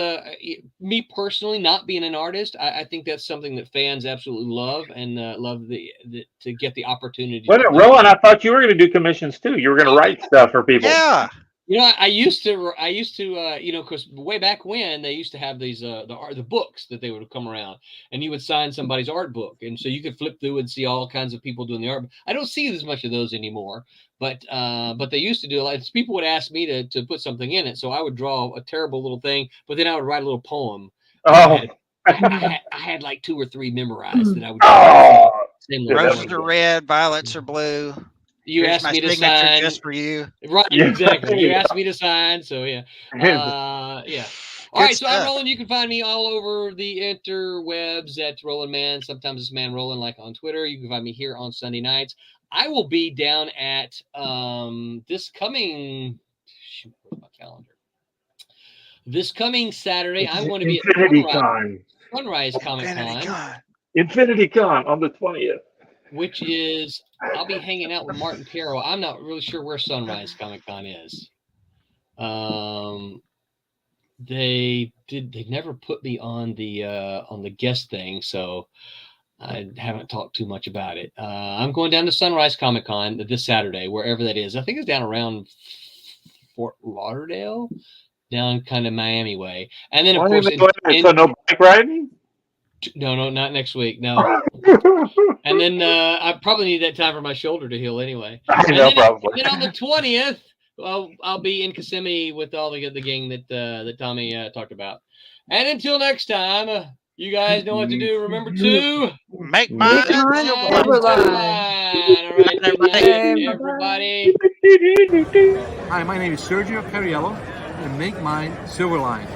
me personally, not being an artist. I think that's something that fans absolutely love and love to get the opportunity. Wait a minute, Roland, I thought you were going to do commissions too. You were going to write stuff for people. Yeah. I used to, because way back when they used to have these the books that they would come around, and you would sign somebody's art book, and so you could flip through and see all kinds of people doing the art. I don't see as much of those anymore, but they used to do a lot. People would ask me to put something in it, so I would draw a terrible little thing, but then I would write a little poem. Oh, I had like 2 or 3 memorized that I would. Roses are red, violets are blue. You asked me to sign just for you, right? Exactly. You asked me to sign, so yeah, yeah. All right, so I'm Roland. You can find me all over the interwebs at Roland Man. Sometimes it's Man Roland, like on Twitter. You can find me here on Sunday nights. I will be down at this coming. Shoot, where's my calendar? This coming Saturday, I'm going to be at Sunrise Comic Con. Infinity Con on the 20th. Which is, I'll be hanging out with Martin Caro. I'm not really sure where Sunrise Comic Con is. They never put me on the guest thing, so I haven't talked too much about it. I'm going down to Sunrise Comic Con this Saturday, wherever that is. I think it's down around Fort Lauderdale, down kind of Miami way. And then of course, so no bike riding. No, not next week. No. And then I probably need that time for my shoulder to heal anyway. Probably. Then on the 20th, I'll be in Kissimmee with all the gang that Tommy talked about. And until next time, you guys know what to do. Remember to make mine Silverline. All right, good night, everybody. Hi, my name is Sergio Cariello, and make mine Silverline.